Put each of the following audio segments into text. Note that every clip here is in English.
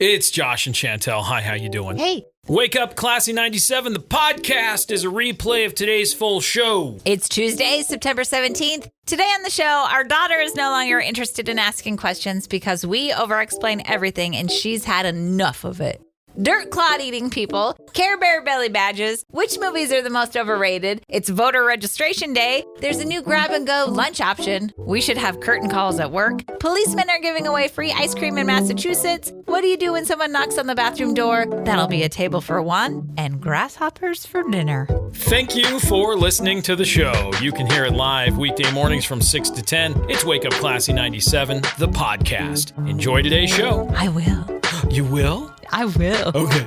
It's Josh and Chantel. Hi, how you doing? Hey. Wake Up Classy 97. The podcast is a replay of today's full show. It's Tuesday, September 17th. Today on the show, our daughter is no longer interested in asking questions because we over-explain everything and she's had enough of it. Dirt clod eating people, Carebear belly badges, which movies are the most overrated, it's voter registration day, there's a new grab-and-go lunch option, we should have curtain calls at work, policemen are giving away free ice cream in Massachusetts, what do you do when someone knocks on the bathroom door? That'll be a table for one, and grasshoppers for dinner. Thank you for listening to the show. You can hear it live weekday mornings from 6 to 10. It's Wake Up Classy 97, the podcast. Enjoy today's show. I will. You will? I will. Okay.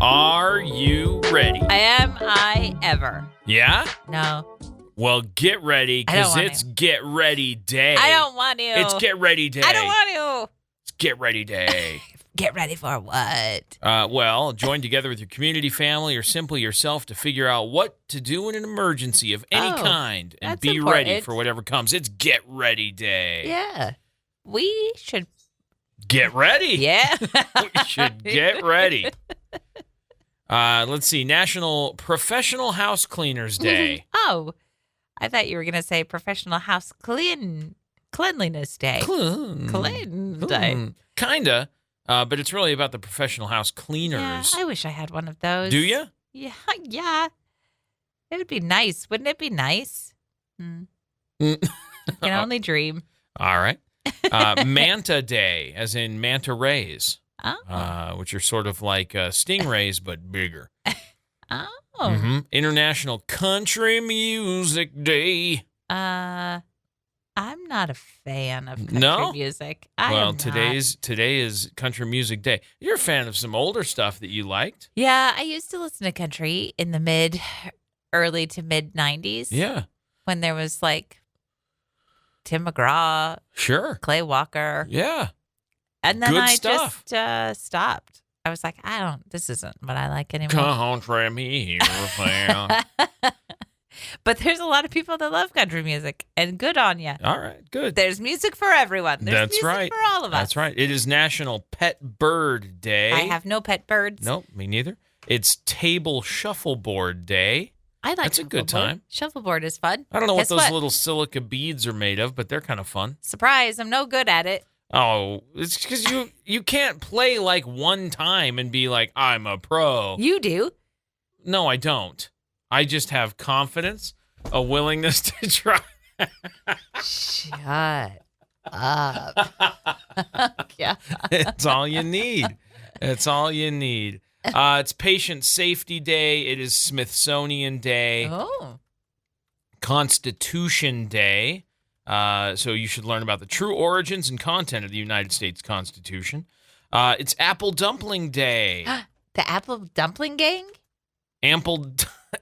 Are you ready? Am I ever? Yeah? No. Well, get ready, because it's Get Ready Day. I don't want to. It's Get Ready Day. I don't want to. It's Get Ready Day. Get ready for what? Well, join together with your community, family, or simply yourself to figure out what to do in an emergency of any kind and be ready for whatever comes. It's Get Ready Day. Yeah. We should get ready. Yeah. We should get ready. Let's see. National Professional House Cleaners Day. Oh, I thought you were going to say Professional House Cleanliness Day. Clean Day. Kinda. But it's really about the professional house cleaners. Yeah, I wish I had one of those. Do you? Yeah. It would be nice. Wouldn't it be nice? You can only dream. All right. Manta Day, as in manta rays, which are sort of like stingrays, but bigger. Oh. Mm-hmm. International Country Music Day. I'm not a fan of country music. Today is Country Music Day. You're a fan of some older stuff that you liked. Yeah, I used to listen to country in the early to mid 90s. Yeah. When there was like Tim McGraw. Sure. Clay Walker. Yeah. And then just stopped. I was like, this isn't what I like anymore. Country music. But there's a lot of people that love country music, and good on you. All right, good. There's music for everyone. There's music for all of us. That's right. It is National Pet Bird Day. I have no pet birds. Nope, me neither. It's Table Shuffleboard Day. I like That's a good time. Shuffleboard is fun. I don't know what those little silica beads are made of, but they're kind of fun. Surprise, I'm no good at it. Oh, it's because you can't play like one time and be like, I'm a pro. You do. No, I don't. I just have confidence, a willingness to try. Shut up. Yeah. It's all you need. It's all you need. It's Patient Safety Day. It is Smithsonian Day. Oh. Constitution Day. So you should learn about the true origins and content of the United States Constitution. It's Apple Dumpling Day. The Apple Dumpling Gang?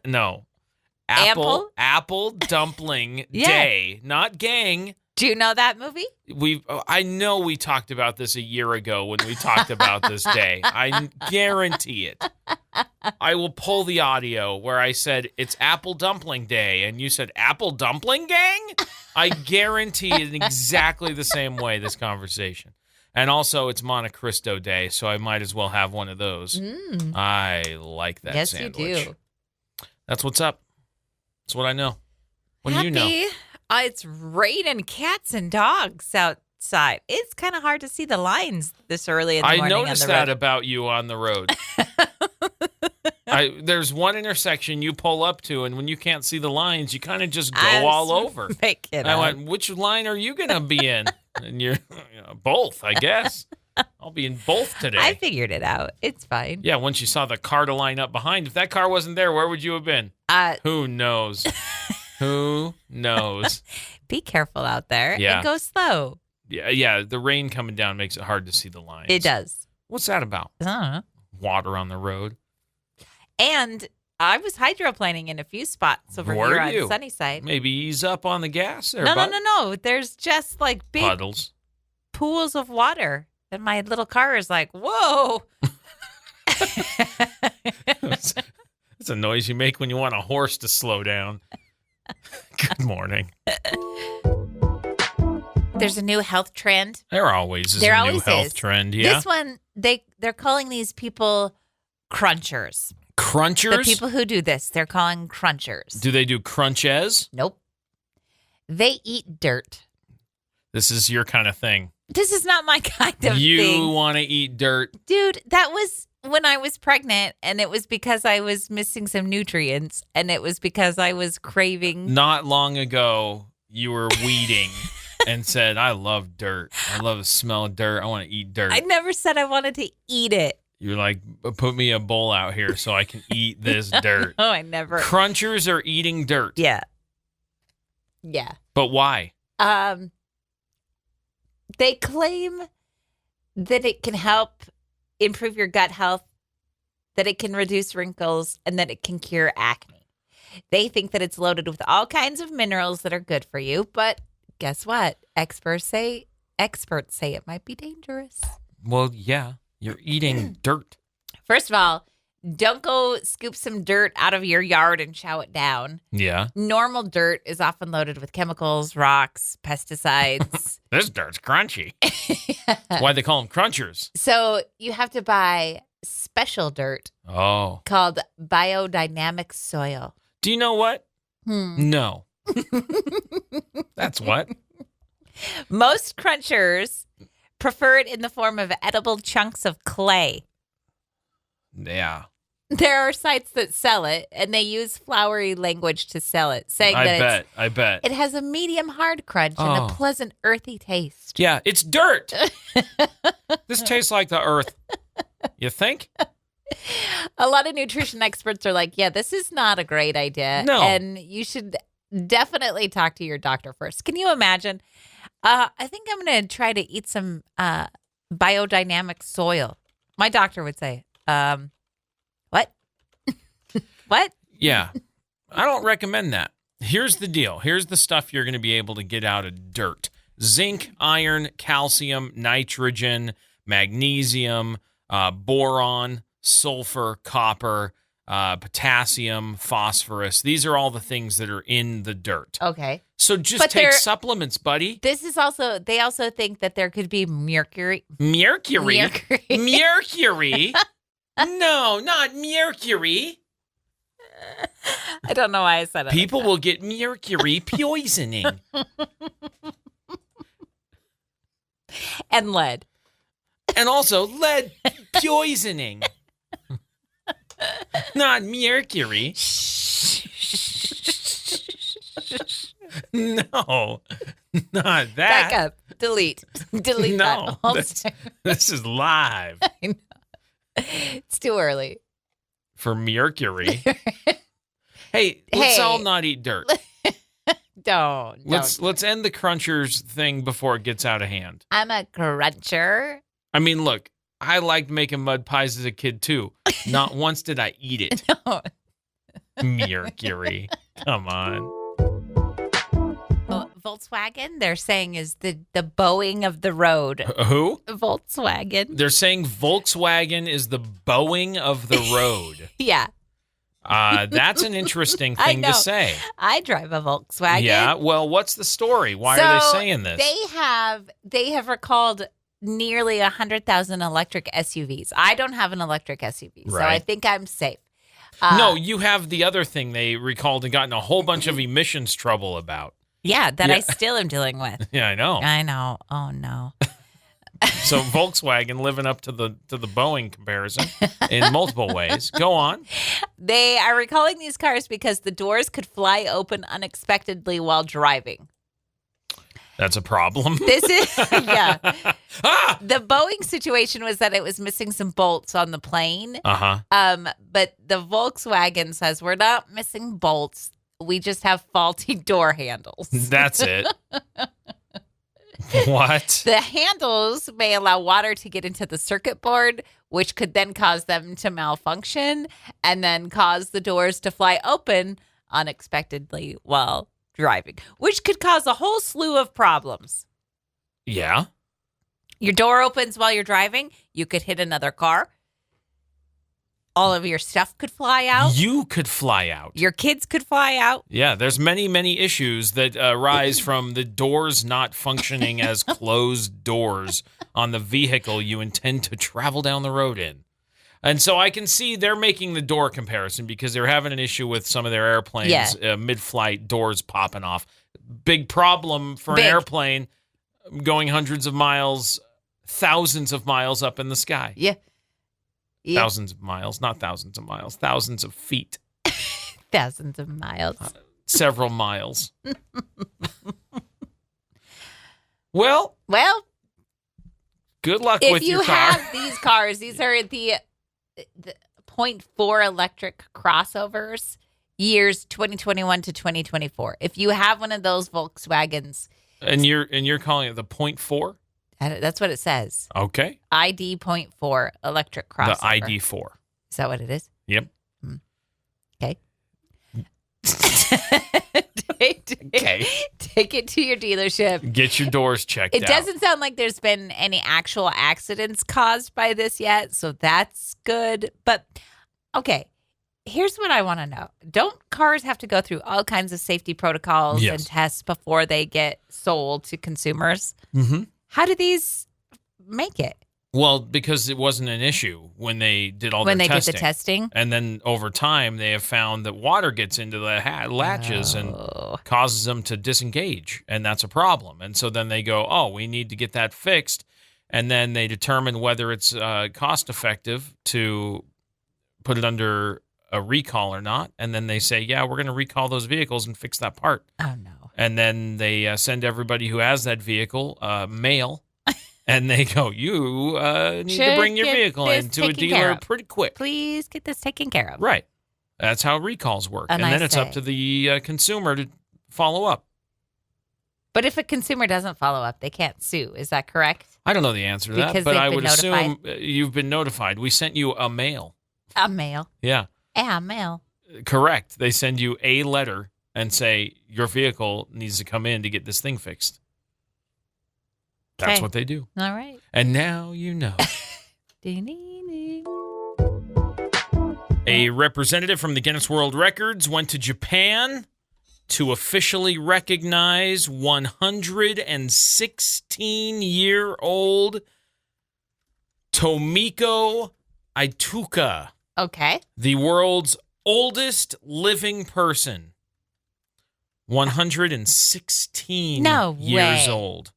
No. Apple Dumpling Day, not gang. Do you know that movie? I know we talked about this a year ago when we talked about this day. I guarantee it. I will pull the audio where I said it's Apple Dumpling Day and you said Apple Dumpling Gang. I guarantee it in exactly the same way, this conversation. And also, it's Monte Cristo Day, so I might as well have one of those. I like that sandwich. Yes, you do. That's what's up. That's what I know. What do you know? It's raining cats and dogs outside. It's kind of hard to see the lines this early in the morning. I noticed that about you on the road. There's one intersection you pull up to, and when you can't see the lines, you kind of just go all over. I went, which line are you going to be in? And you're both, I guess. I'll be in both today. I figured it out. It's fine. Yeah, once you saw the car to line up behind. If that car wasn't there, where would you have been? Who knows? Who knows? Be careful out there and go slow. Yeah. The rain coming down makes it hard to see the lines. It does. What's that about? I don't know. Water on the road. And I was hydroplaning in a few spots over here on Sunnyside. Maybe ease up on the gas there, No. There's just like big puddles, pools of water. And my little car is like, whoa. It's a noise you make when you want a horse to slow down. Good morning. There's a new health trend. There always is There a always new health is. trend, yeah? This one, they're calling these people crunchers. Crunchers? The people who do this, they're calling crunchers. Do they do crunches? Nope. They eat dirt. This is your kind of thing. This is not my kind of thing. You want to eat dirt? Dude, that was when I was pregnant, and it was because I was missing some nutrients, and it was because I was craving. Not long ago, you were weeding and said, I love dirt. I love the smell of dirt. I want to eat dirt. I never said I wanted to eat it. You're like, put me a bowl out here so I can eat this dirt. No, I never. Crunchers are eating dirt. Yeah. Yeah. But why? They claim that it can help improve your gut health, that it can reduce wrinkles, and that it can cure acne. They think that it's loaded with all kinds of minerals that are good for you, but guess what? Experts say it might be dangerous. Well, yeah, you're eating dirt. First of all, don't go scoop some dirt out of your yard and chow it down. Yeah. Normal dirt is often loaded with chemicals, rocks, pesticides. This dirt's crunchy. That's why they call them crunchers. So you have to buy special dirt Oh. called biodynamic soil. Do you know what? No. That's what. Most crunchers prefer it in the form of edible chunks of clay. Yeah. There are sites that sell it, and they use flowery language to sell it, saying that I bet. it has a medium hard crunch and a pleasant earthy taste. Yeah, it's dirt. This tastes like the earth. You think? A lot of nutrition experts are like, yeah, this is not a great idea. No. And you should definitely talk to your doctor first. Can you imagine? I think I'm going to try to eat some biodynamic soil. My doctor would say, what? What? Yeah. I don't recommend that. Here's the deal. Here's the stuff you're going to be able to get out of dirt. Zinc, iron, calcium, nitrogen, magnesium, boron, sulfur, copper, potassium, phosphorus. These are all the things that are in the dirt. Okay. So just take supplements, buddy. This is also, they also think that there could be mercury. Mercury? Mercury? No, not mercury. I don't know why I said it. People will get mercury poisoning. And lead. And also lead poisoning. Not mercury. No, not that. Back up. Delete. Delete No, that. this is live. I know. It's too early. For mercury. Hey, let's all not eat dirt. Don't. Let's end the crunchers thing before it gets out of hand. I'm a cruncher. I mean, look, I liked making mud pies as a kid too. Not once did I eat it. No. Mercury. Come on. Volkswagen, they're saying, is the Boeing of the road. Who? Volkswagen. They're saying Volkswagen is the Boeing of the road. Yeah. That's an interesting thing to say. I drive a Volkswagen. Yeah. Well, what's the story? Why are they saying this? They have recalled nearly 100,000 electric SUVs. I don't have an electric SUV, so I think I'm safe. No, you have the other thing they recalled and got in a whole bunch of emissions trouble about. Yeah, that I still am dealing with. Yeah, I know. I know. Oh no. So Volkswagen living up to the Boeing comparison in multiple ways. Go on. They are recalling these cars because the doors could fly open unexpectedly while driving. That's a problem. This is The Boeing situation was that it was missing some bolts on the plane. But the Volkswagen says we're not missing bolts. We just have faulty door handles. That's it. What? The handles may allow water to get into the circuit board, which could then cause them to malfunction and then cause the doors to fly open unexpectedly while driving, which could cause a whole slew of problems. Yeah. Your door opens while you're driving. You could hit another car. All of your stuff could fly out. You could fly out. Your kids could fly out. Yeah, there's many, many issues that arise from the doors not functioning as closed doors on the vehicle you intend to travel down the road in. And so I can see they're making the door comparison because they're having an issue with some of their airplanes, mid-flight doors popping off. Big problem for an airplane going hundreds of miles, thousands of miles up in the sky. Yeah. Thousands of miles, not thousands of miles, thousands of feet. Thousands of miles. Several miles. Well, good luck with your car. If you have these cars, these are the .4 electric crossovers, years 2021 to 2024. If you have one of those Volkswagens. And you're calling it the .4? That's what it says. Okay. ID .4 electric crossover. The ID4. Is that what it is? Yep. Okay. Okay. Take it to your dealership. Get your doors checked out. It doesn't sound like there's been any actual accidents caused by this yet, so that's good. But, okay, here's what I want to know. Don't cars have to go through all kinds of safety protocols and tests before they get sold to consumers? Mm-hmm. How do these make it? Well, because it wasn't an issue when they did all when their they testing. did the testing? And then over time, they have found that water gets into the latches and causes them to disengage, and that's a problem. And so then they go, we need to get that fixed. And then they determine whether it's cost-effective to put it under a recall or not. And then they say, we're going to recall those vehicles and fix that part. Oh, no. And then they send everybody who has that vehicle mail. And they go, you need to bring your vehicle into a dealer pretty quick. Please get this taken care of. Right. That's how recalls work. And then it's up to the consumer to follow up. But if a consumer doesn't follow up, they can't sue. Is that correct? I don't know the answer to that, but I would assume you've been notified. We sent you a mail. A mail? Yeah. A mail. Correct. They send you a letter and say, your vehicle needs to come in to get this thing fixed. That's what they do. All right. And now you know. A representative from the Guinness World Records went to Japan to officially recognize 116-year-old Tomiko Aituka. Okay. The world's oldest living person. 116 years old.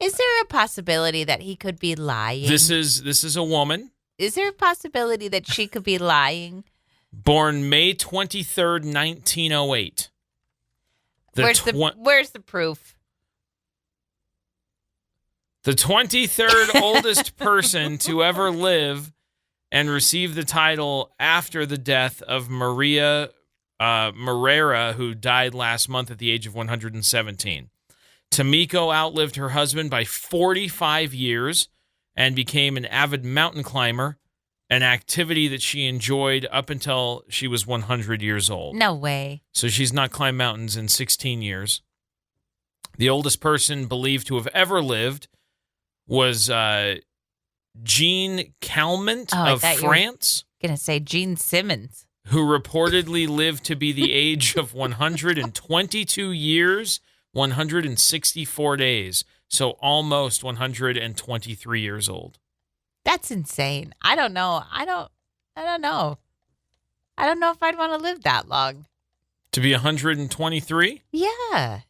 Is there a possibility that he could be lying? This is a woman. Is there a possibility that she could be lying? Born May 23rd, 1908. Where's the proof? The 23rd oldest person to ever live and receive the title after the death of Maria Moreira, who died last month at the age of 117. Tomiko outlived her husband by 45 years and became an avid mountain climber, an activity that she enjoyed up until she was 100 years old. No way. So she's not climbed mountains in 16 years. The oldest person believed to have ever lived was Jean Calment of France. Going to say Gene Simmons. Who reportedly lived to be the age of 122 years, 164 days. So almost 123 years old. That's insane. I don't know. I don't know. I don't know if I'd want to live that long. To be 123? Yeah.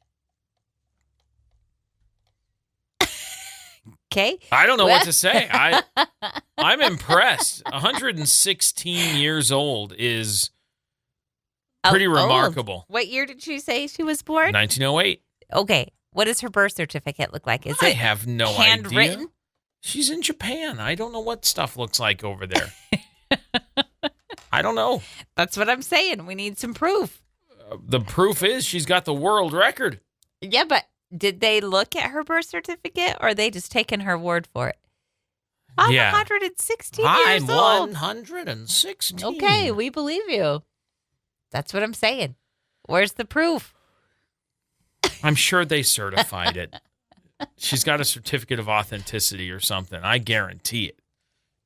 Okay. I don't know what to say. I'm impressed. 116 years old is pretty remarkable. What year did she say she was born? 1908. Okay. What does her birth certificate look like? I have no handwritten? idea. She's in Japan. I don't know what stuff looks like over there. I don't know. That's what I'm saying. We need some proof. The proof is she's got the world record. Yeah, but did they look at her birth certificate or are they just taking her word for it? I'm 116 years old. I'm 116. Okay, we believe you. That's what I'm saying. Where's the proof? I'm sure they certified it. She's got a certificate of authenticity or something. I guarantee it.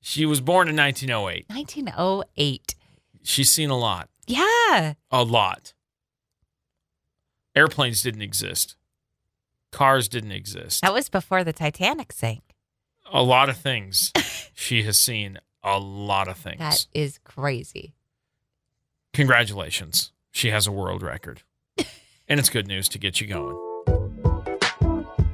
She was born in 1908. 1908. She's seen a lot. Yeah. A lot. Airplanes didn't exist. Cars didn't exist. That was before the Titanic sank. A lot of things. She has seen a lot of things. That is crazy. Congratulations. She has a world record. And it's good news to get you going.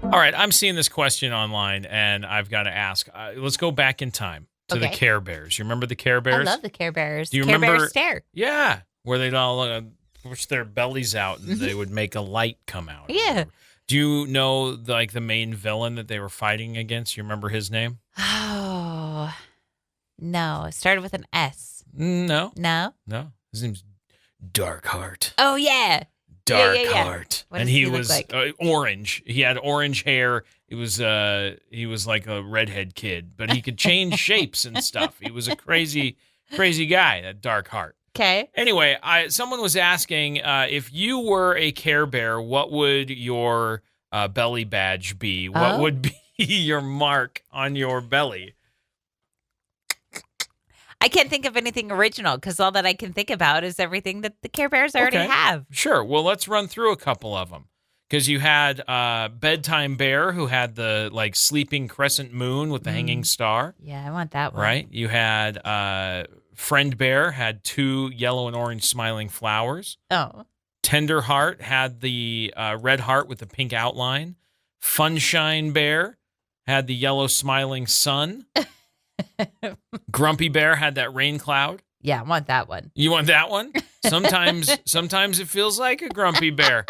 All right, I'm seeing this question online, and I've got to ask. Let's go back in time to the Care Bears. You remember the Care Bears? I love the Care Bears. Do you Care remember? Bear stare. Yeah, where they'd all push their bellies out, and they would make a light come out. Yeah. Do you know the main villain that they were fighting against? You remember his name? Oh, no. It started with an S. No. No? No. His name's Darkheart. Oh, yeah. Darkheart. What And does he look was like? Orange. He had orange hair. He was like a redhead kid, but he could change shapes and stuff. He was a crazy guy, that Darkheart. Okay. Anyway, someone was asking if you were a Care Bear, what would your belly badge be? What would be your mark on your belly? I can't think of anything original because all that I can think about is everything that the Care Bears already have. Sure. Well, let's run through a couple of them. Because you had Bedtime Bear, who had the sleeping crescent moon with the hanging star. Yeah, I want that one. Right? You had Friend Bear, had 2 yellow and orange smiling flowers. Oh. Tender Heart had the red heart with the pink outline. Funshine Bear had the yellow smiling sun. Grumpy Bear had that rain cloud. Yeah, I want that one. You want that one? Sometimes it feels like a grumpy bear.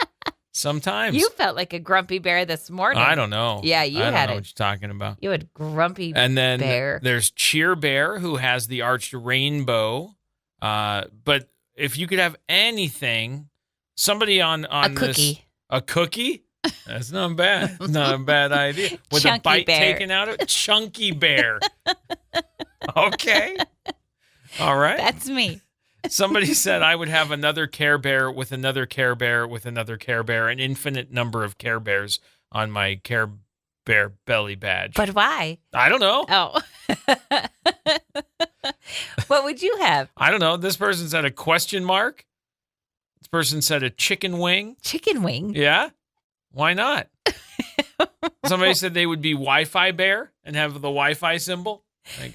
Sometimes. You felt like a grumpy bear this morning. I don't know. Yeah, you I had don't know it. what you're talking about. You had grumpy And then bear. there's Cheer Bear, who has the arched rainbow. But if you could have anything, somebody on a cookie. A cookie? That's not bad. Not a bad idea. With Chunky a bite bear. taken out of it? Chunky Bear. Okay. All right. That's me. Somebody said I would have another Care Bear with another Care Bear with another Care Bear, an infinite number of Care Bears on my Care Bear belly badge. But why? I don't know. Oh. What would you have? I don't know. This person said a question mark. This person said a chicken wing. Chicken wing? Yeah. Why not? Somebody said they would be Wi-Fi Bear and have the Wi-Fi symbol.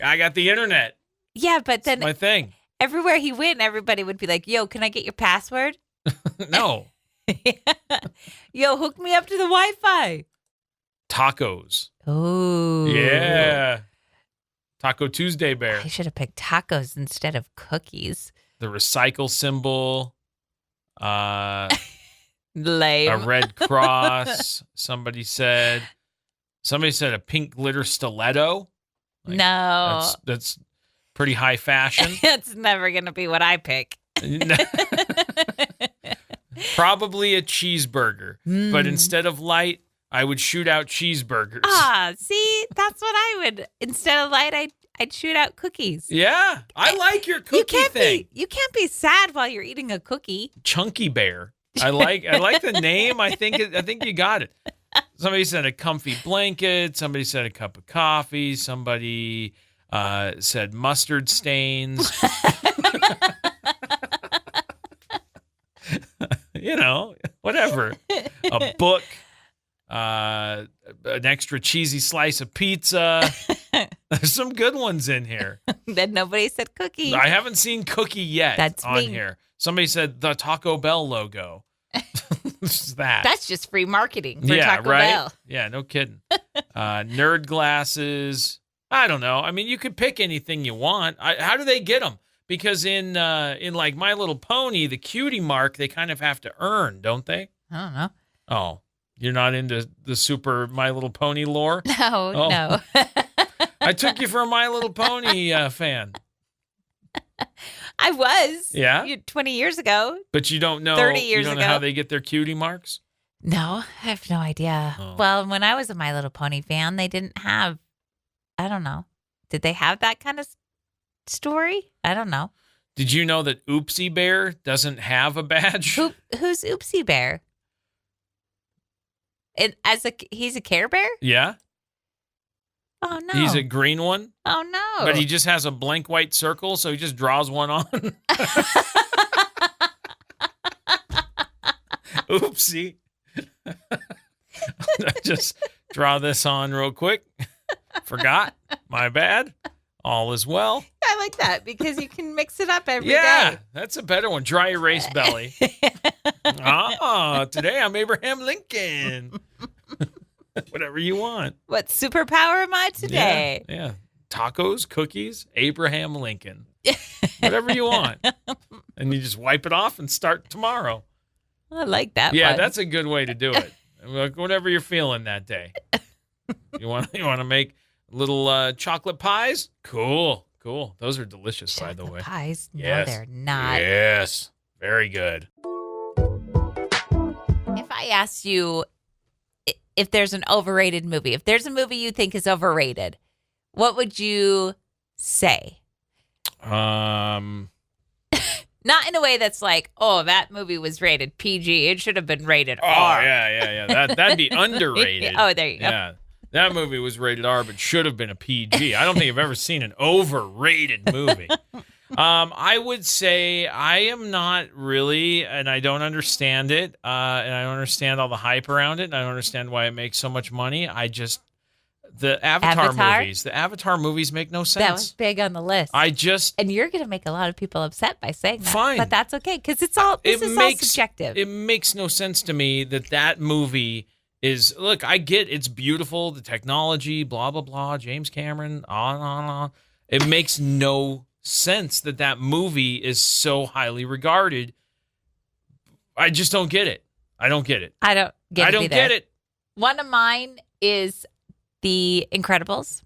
I got the internet. Yeah, but then It's my thing. everywhere he went, everybody would be like, yo, can I get your password? No. Yo, hook me up to the Wi-Fi. Tacos. Oh. Yeah. Taco Tuesday Bear. I should have picked tacos instead of cookies. The recycle symbol. Lame. A red cross. Somebody said a pink glitter stiletto. No. That's pretty high fashion. That's never going to be what I pick. Probably a cheeseburger. But instead of light, I would shoot out cheeseburgers. Ah, see, that's what I would. Instead of light, I'd shoot out cookies. Yeah. I like your cookie thing. You can't be sad while you're eating a cookie. Chunky Bear. I like the name. I think you got it. Somebody said a comfy blanket. Somebody said a cup of coffee. Somebody said mustard stains. Whatever. A book. An extra cheesy slice of pizza. There's some good ones in here. Then nobody said cookie. I haven't seen cookie yet That's on me. here. Somebody said the Taco Bell logo. It's that. That's just free marketing for yeah, Taco right? Bell. Yeah, no kidding. Nerd glasses. I don't know. I mean, you could pick anything you want. How do they get them? Because in like My Little Pony, the cutie mark, they kind of have to earn, don't they? I don't know. Oh, you're not into the super My Little Pony lore? No. I took you for a My Little Pony fan. I was. Yeah? 20 years ago. But you don't know 30 years you don't know ago. how they get their cutie marks? No, I have no idea. Oh. Well, when I was a My Little Pony fan, they didn't have, I don't know. Did they have that kind of story? I don't know. Did you know that Oopsie Bear doesn't have a badge? Who's Oopsie Bear? He's a Care Bear? Yeah. Oh, no. He's a green one. Oh, no. But he just has a blank white circle, so he just draws one on. Oopsie. Just draw this on real quick. Forgot. My bad. All is well. I like that because you can mix it up every day. Yeah, that's a better one. Dry erase belly. Today I'm Abraham Lincoln. Whatever you want. What superpower am I today? Yeah. Tacos, cookies, Abraham Lincoln. Whatever you want. And you just wipe it off and start tomorrow. I like that Yeah, one. that's a good way to do it. Whatever you're feeling that day. You want to make little chocolate pies? Cool. Those are delicious, by the way. Pies? Yes. No, they're not. Yes. Very good. If I asked you if there's an overrated movie, if there's a movie you think is overrated, what would you say? Not in a way that's like, oh, that movie was rated PG. It should have been rated R. Oh, yeah. That'd be underrated. Oh, there you go. Yeah. That movie was rated R, but should have been a PG. I don't think I've ever seen an overrated movie. I would say I am not really, and I don't understand it, and I don't understand all the hype around it, and I don't understand why it makes so much money. The Avatar movies make no sense. That was big on the list. And you're going to make a lot of people upset by saying that. Fine. But that's okay, because this is all subjective. It makes no sense to me that movie is, look, I get it's beautiful, the technology, blah, blah, blah, James Cameron, on. It makes no sense that movie is so highly regarded. I just don't get it. I don't get it. I don't get it. One of mine is The Incredibles.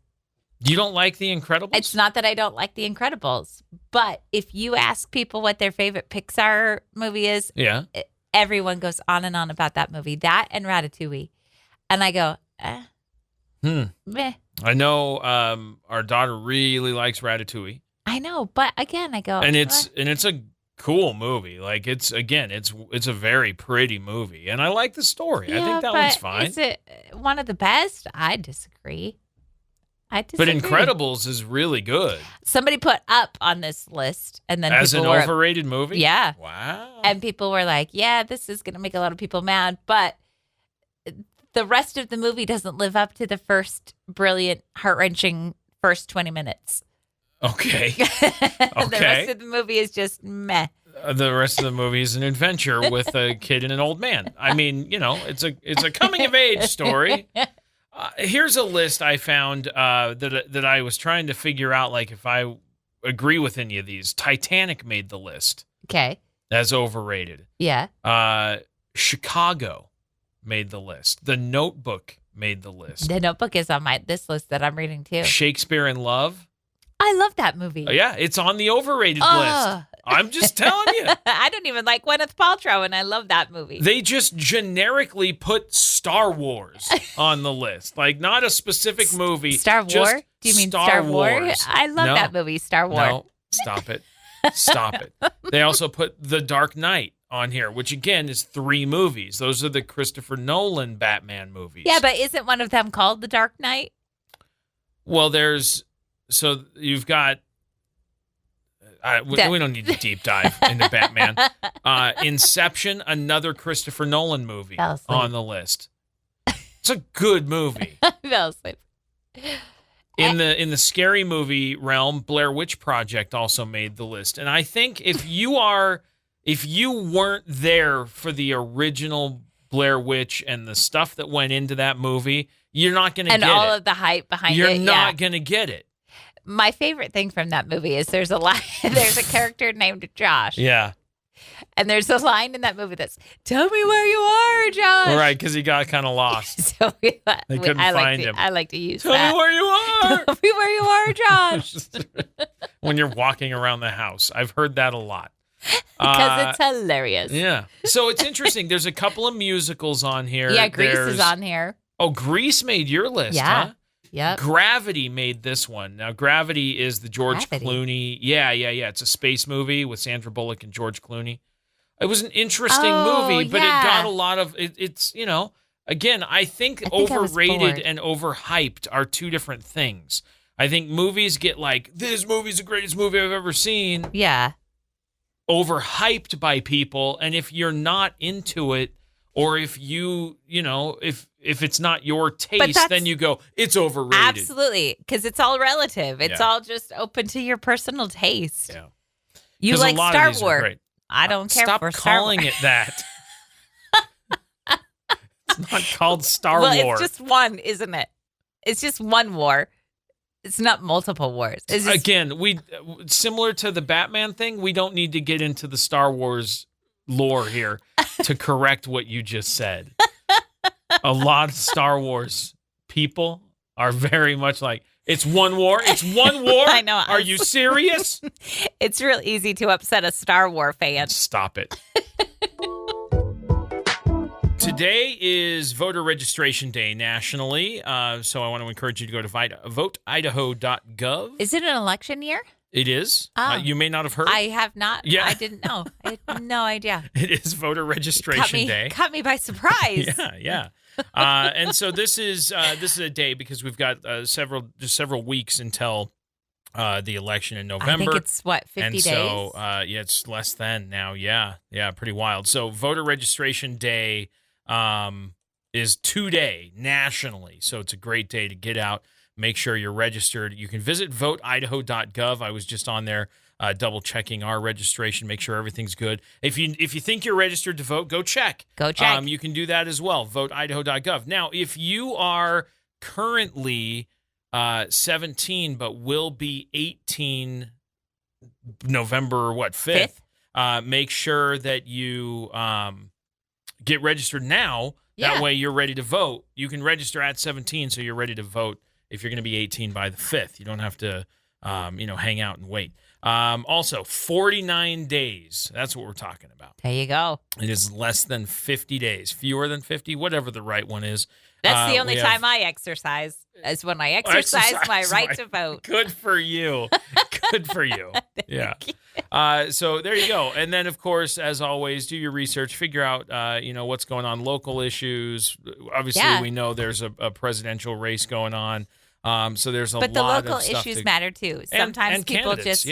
You don't like The Incredibles? It's not that I don't like The Incredibles, but if you ask people what their favorite Pixar movie is, yeah, everyone goes on and on about that movie, that and Ratatouille. And I go, meh. I know our daughter really likes Ratatouille. I know, but again, I go, and it's a cool movie. Like it's a very pretty movie, and I like the story. Yeah, I think that one's fine. Is it one of the best? I disagree. But Incredibles is really good. Somebody put Up on this list, and then as an people overrated movie. Yeah. Wow. And people were like, "Yeah, this is going to make a lot of people mad," but the rest of the movie doesn't live up to the first brilliant, heart-wrenching first 20 minutes. Okay. The rest of the movie is just meh. The rest of the movie is an adventure with a kid and an old man. I mean, it's a coming of age story. Here's a list I found that I was trying to figure out, like, if I agree with any of these. Titanic made the list. Okay. As overrated. Yeah. Chicago made the list. The Notebook made the list. The Notebook is on this list that I'm reading too. Shakespeare in Love. I love that movie. Yeah, it's on the overrated list. I'm just telling you. I don't even like Gwyneth Paltrow, and I love that movie. They just generically put Star Wars on the list. Like, not a specific movie. Star Wars? Do you mean Star Wars? I love that movie, Star Wars. No, stop it. Stop it. They also put The Dark Knight on here, which, again, is 3 movies. Those are the Christopher Nolan Batman movies. Yeah, but isn't one of them called The Dark Knight? Well, so you've got... we don't need to deep dive into Batman. Inception, another Christopher Nolan movie on the list. It's a good movie. Fell asleep. In the scary movie realm, Blair Witch Project also made the list. And I think if you weren't there for the original Blair Witch and the stuff that went into that movie, you're not going to get it. And all of the hype behind it. You're not going to get it. My favorite thing from that movie is there's a character named Josh. Yeah. And there's a line in that movie that's, "Tell me where you are, Josh." Right, because he got kind of lost. So they couldn't find him. I like to use Tell that. me where you are. Tell me where you are, Josh. When you're walking around the house. I've heard that a lot. Because it's hilarious. Yeah. So it's interesting. There's a couple of musicals on here. Yeah, Grease is on here. Oh, Grease made your list, huh? Yep. Gravity made this one. Now, Gravity is the George Clooney. Yeah. It's a space movie with Sandra Bullock and George Clooney. It was an interesting movie, but it got a lot of it's Again, I think I was overrated bored. and overhyped are two different things. I think movies get like, this movie's the greatest movie I've ever seen, Yeah. overhyped by people. And if you're not into it, or if if it's not your taste, then you go, it's overrated. Absolutely. Because it's all relative. It's all just open to your personal taste. Yeah. You 'Cause a like lot of Star these are Wars. great. I don't care Stop for Star calling Wars. it that. It's not called Star Well, Wars. it's just one, isn't it? It's just one war. It's not multiple wars. It's just, Again, we similar to the Batman thing, we don't need to get into the Star Wars lore here to correct what you just said. A lot of Star Wars people are very much like, it's one war. It's one war. I know. Are you serious? it's real easy to upset a Star Wars fan. Stop it. Today is voter registration day nationally, so I want to encourage you to go to voteidaho.gov. Is it an election year? It is. Oh. You may not have heard. I have not. Yeah. I didn't know. I had no idea. It is voter registration day. Caught me by surprise. Yeah. And so this is a day because we've got several weeks until the election in November. I think it's 50 and days? so it's less than now. Yeah, pretty wild. So voter registration day is today nationally. So it's a great day to get out. Make sure you're registered. You can visit voteidaho.gov. I was just on there double checking our registration, make sure everything's good. If you think you're registered to vote, go check. Go check. You can do that as well, voteidaho.gov. Now, if you are currently 17 but will be 18 November 5th? Make sure that you get registered now. Yeah. That way you're ready to vote. You can register at 17 so you're ready to vote if you're going to be 18 by the 5th. You don't have to hang out and wait. Also, 49 days. That's what we're talking about. There you go. It is less than 50 days, fewer than 50, whatever the right one is. That's the only time I exercise, is when I exercise my right to vote. Good for you. Good for you. Yeah. So there you go. And then, of course, as always, do your research, figure out, what's going on, local issues. Obviously, we know there's a presidential race going on. So there's a lot of stuff. But the local issues matter, too. Sometimes people just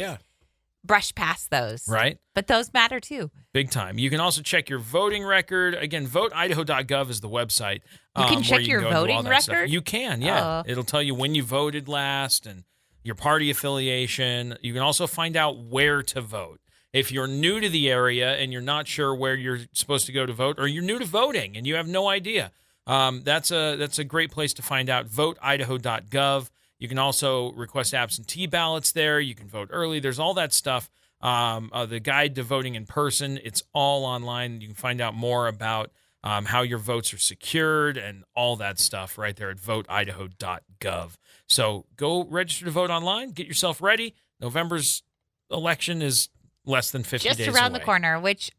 brush past those. Right. But those matter, too. Big time. You can also check your voting record. Again, voteidaho.gov is the website. You can check your voting record? Stuff. You can, yeah. It'll tell you when you voted last and your party affiliation. You can also find out where to vote. If you're new to the area and you're not sure where you're supposed to go to vote, or you're new to voting and you have no idea, that's a great place to find out. Voteidaho.gov. You can also request absentee ballots there. You can vote early. There's all that stuff. The guide to voting in person, it's all online. You can find out more about how your votes are secured and all that stuff right there at voteidaho.gov. So go register to vote online. Get yourself ready. November's election is less than 50 days away. Just around the corner, which,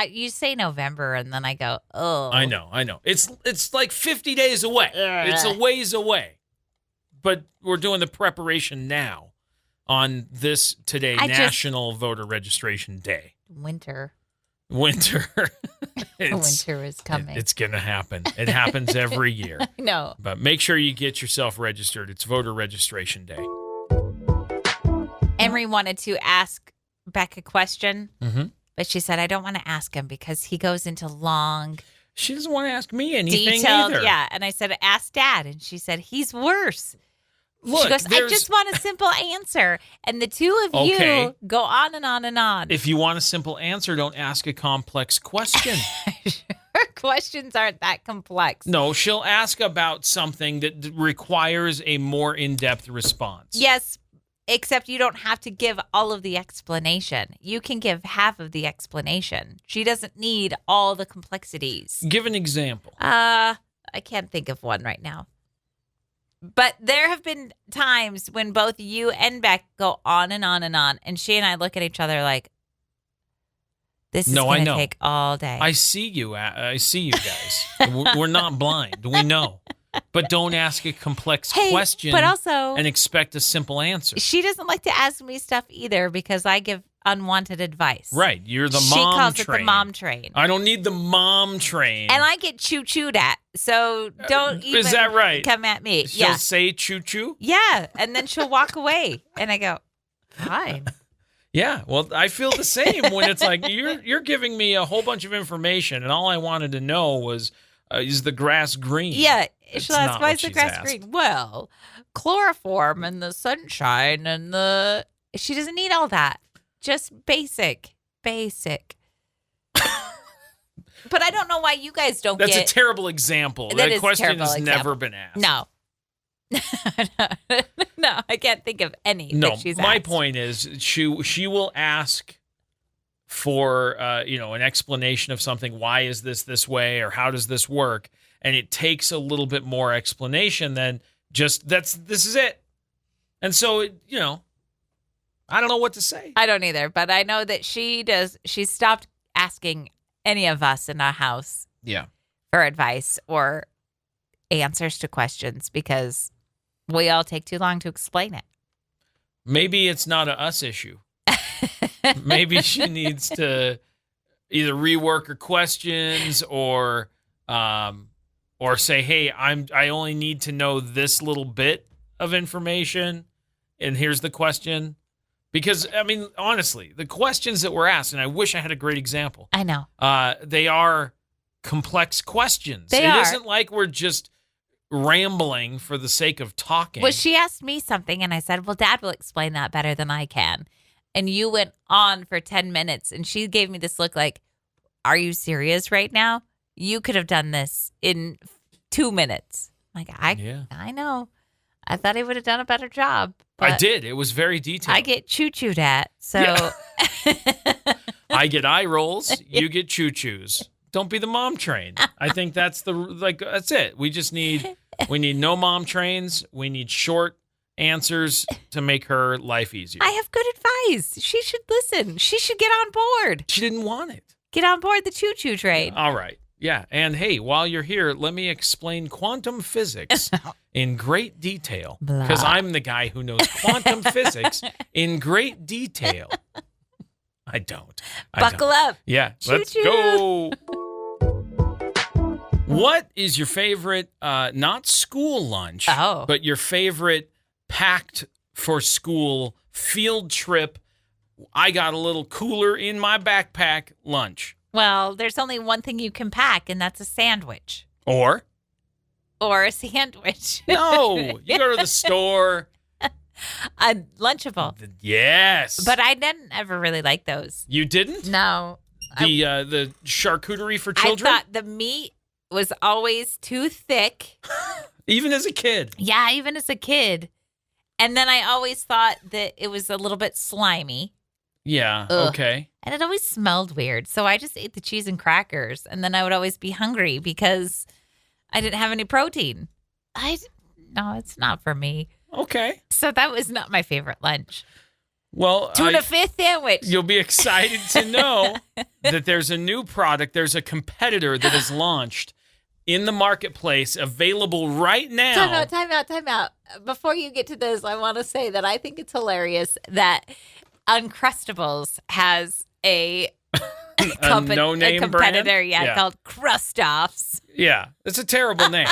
you say November, and then I go, I know. It's like 50 days away. It's a ways away. But we're doing the preparation now on this today, National Voter Registration Day. Winter. Winter is coming. It's going to happen. It happens every year. I know. But make sure you get yourself registered. It's Voter Registration Day. Emery wanted to ask Beck a question, but she said, I don't want to ask him because he goes into long... She doesn't want to ask me anything detailed, either. Yeah, and I said, ask Dad. And she said, he's worse. Look, she goes, I just want a simple answer. And the two of you go on and on and on. If you want a simple answer, don't ask a complex question. Her questions aren't that complex. No, she'll ask about something that requires a more in-depth response. Yes, except you don't have to give all of the explanation. You can give half of the explanation. She doesn't need all the complexities. Give an example. I can't think of one right now. But there have been times when both you and Beck go on and on and on, and she and I look at each other like, this is going to take all day. I see you. I see you guys. We're not blind. We know. But don't ask a complex question but also, and expect a simple answer. She doesn't like to ask me stuff either because I give unwanted advice. Right. You're the She mom calls train. it the mom train. I don't need the mom train. And I get choo-chooed at, so don't even Is that right? come at me. She'll Yeah. say choo-choo? Yeah, and then she'll walk away. And I go, fine. Yeah, well, I feel the same when it's like you're giving me a whole bunch of information, and all I wanted to know was, is the grass green? Yeah, It's she'll ask, not why what is the she's grass asked. green? Well, chloroform and the sunshine and the... She doesn't need all that. Just basic. But I don't know why you guys don't That's get... a terrible example. That That is a question terrible has example. never been asked. No. No, I can't think of any No, that she's my asked. point is she will ask for an explanation of something. Why is this way, or how does this work? And it takes a little bit more explanation than just this is it. And so I don't know what to say. I don't either, but I know that she does. She stopped asking any of us in our house Yeah. for advice or answers to questions because we all take too long to explain it. Maybe it's not a us issue. Maybe she needs to either rework her questions or say, hey, I only need to know this little bit of information, and here's the question. Because, I mean, honestly, the questions that were asked, and I wish I had a great example. I know. They are complex questions. They It are. isn't like we're just rambling for the sake of talking. Well, she asked me something, and I said, well, Dad will explain that better than I can. And you went on for 10 minutes, and she gave me this look like, are you serious right now? You could have done this in 2 minutes. Like, I know. I thought he would have done a better job. I But did. It was very detailed. I get choo-chooed at, so... Yeah. I get eye rolls. You get choo-choos. Don't be the mom train. I think that's that's it. We need no mom trains. We need short answers to make her life easier. I have good advice. She should listen. She should get on board. She didn't want it. Get on board the choo-choo train. All right. Yeah. And hey, while you're here, let me explain quantum physics in great detail. Because Blah. I'm the guy who knows quantum physics in great detail. I don't. Buckle up. Yeah. Let's Choo-choo. go. What is your favorite, not school lunch, but your favorite packed for school field trip? I got a little cooler in my backpack lunch. Well, there's only one thing you can pack, and that's a sandwich. Or A sandwich. no, you go to the store. A Lunchable. Yes. But I didn't ever really like those. You didn't? No. The charcuterie for children? I thought the meat was always too thick. Even as a kid. Yeah, even as a kid. And then I always thought that it was a little bit slimy. Yeah, Ugh. okay. And it always smelled weird. So I just ate the cheese and crackers. And then I would always be hungry because I didn't have any protein. No, it's not for me. Okay. So that was not my favorite lunch. Well, Tuna fish sandwich. you'll be excited to know that there's a new product. There's a competitor that is launched in the marketplace, available right now. Time out. Before you get to this, I want to say that I think it's hilarious that Uncrustables has a no-name competitor, brand? Yeah. called Crustoffs. Yeah, it's a terrible name.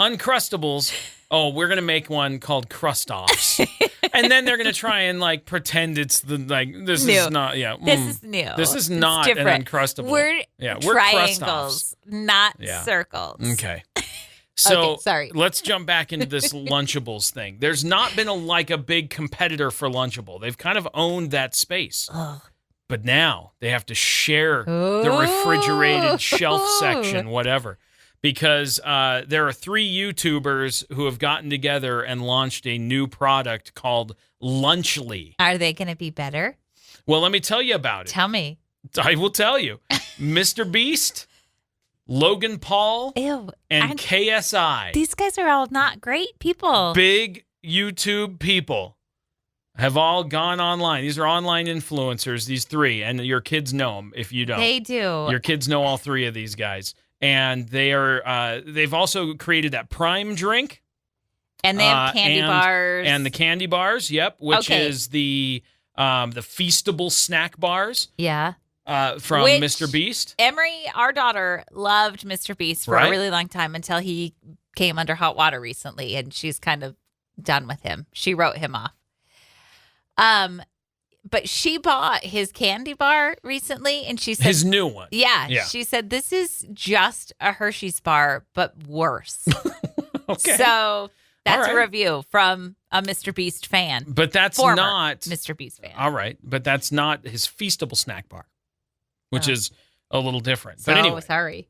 Uncrustables. Oh, we're gonna make one called Crustoffs, and then they're gonna try and pretend it's this New. is not. Yeah, This is new. This is It's not an different. Uncrustable. We're we're triangles, not Yeah. circles. Okay. So Okay, sorry. let's jump back into this Lunchables thing. There's not been a big competitor for Lunchable. They've kind of owned that space. Ugh. But now they have to share the refrigerated shelf Ooh. section, whatever. Because there are 3 YouTubers who have gotten together and launched a new product called Lunchly. Are they going to be better? Well, let me tell you about it. Tell me. I will tell you. Mr. Beast, Logan Paul, Ew. and KSI. These guys are all not great people. Big YouTube people have all gone online. These are online influencers, these 3, and your kids know them if you don't. They do. Your kids know all 3 of these guys. And they are they've also created that Prime drink. And they have candy bars. And the candy bars, yep, which Okay. is the the Feastable snack bars Yeah. from Which Mr. Beast. Emery, our daughter, loved Mr. Beast for a really long time until he came under hot water recently, and she's kind of done with him. She wrote him off. But she bought his candy bar recently, and she said His new one. Yeah. She said this is just a Hershey's bar, but worse. Okay. So that's a review from a Mr. Beast fan. But that's Former not Mr. Beast fan. All right, but that's not his Feastable snack bar, which is a little different. So, but anyway, sorry.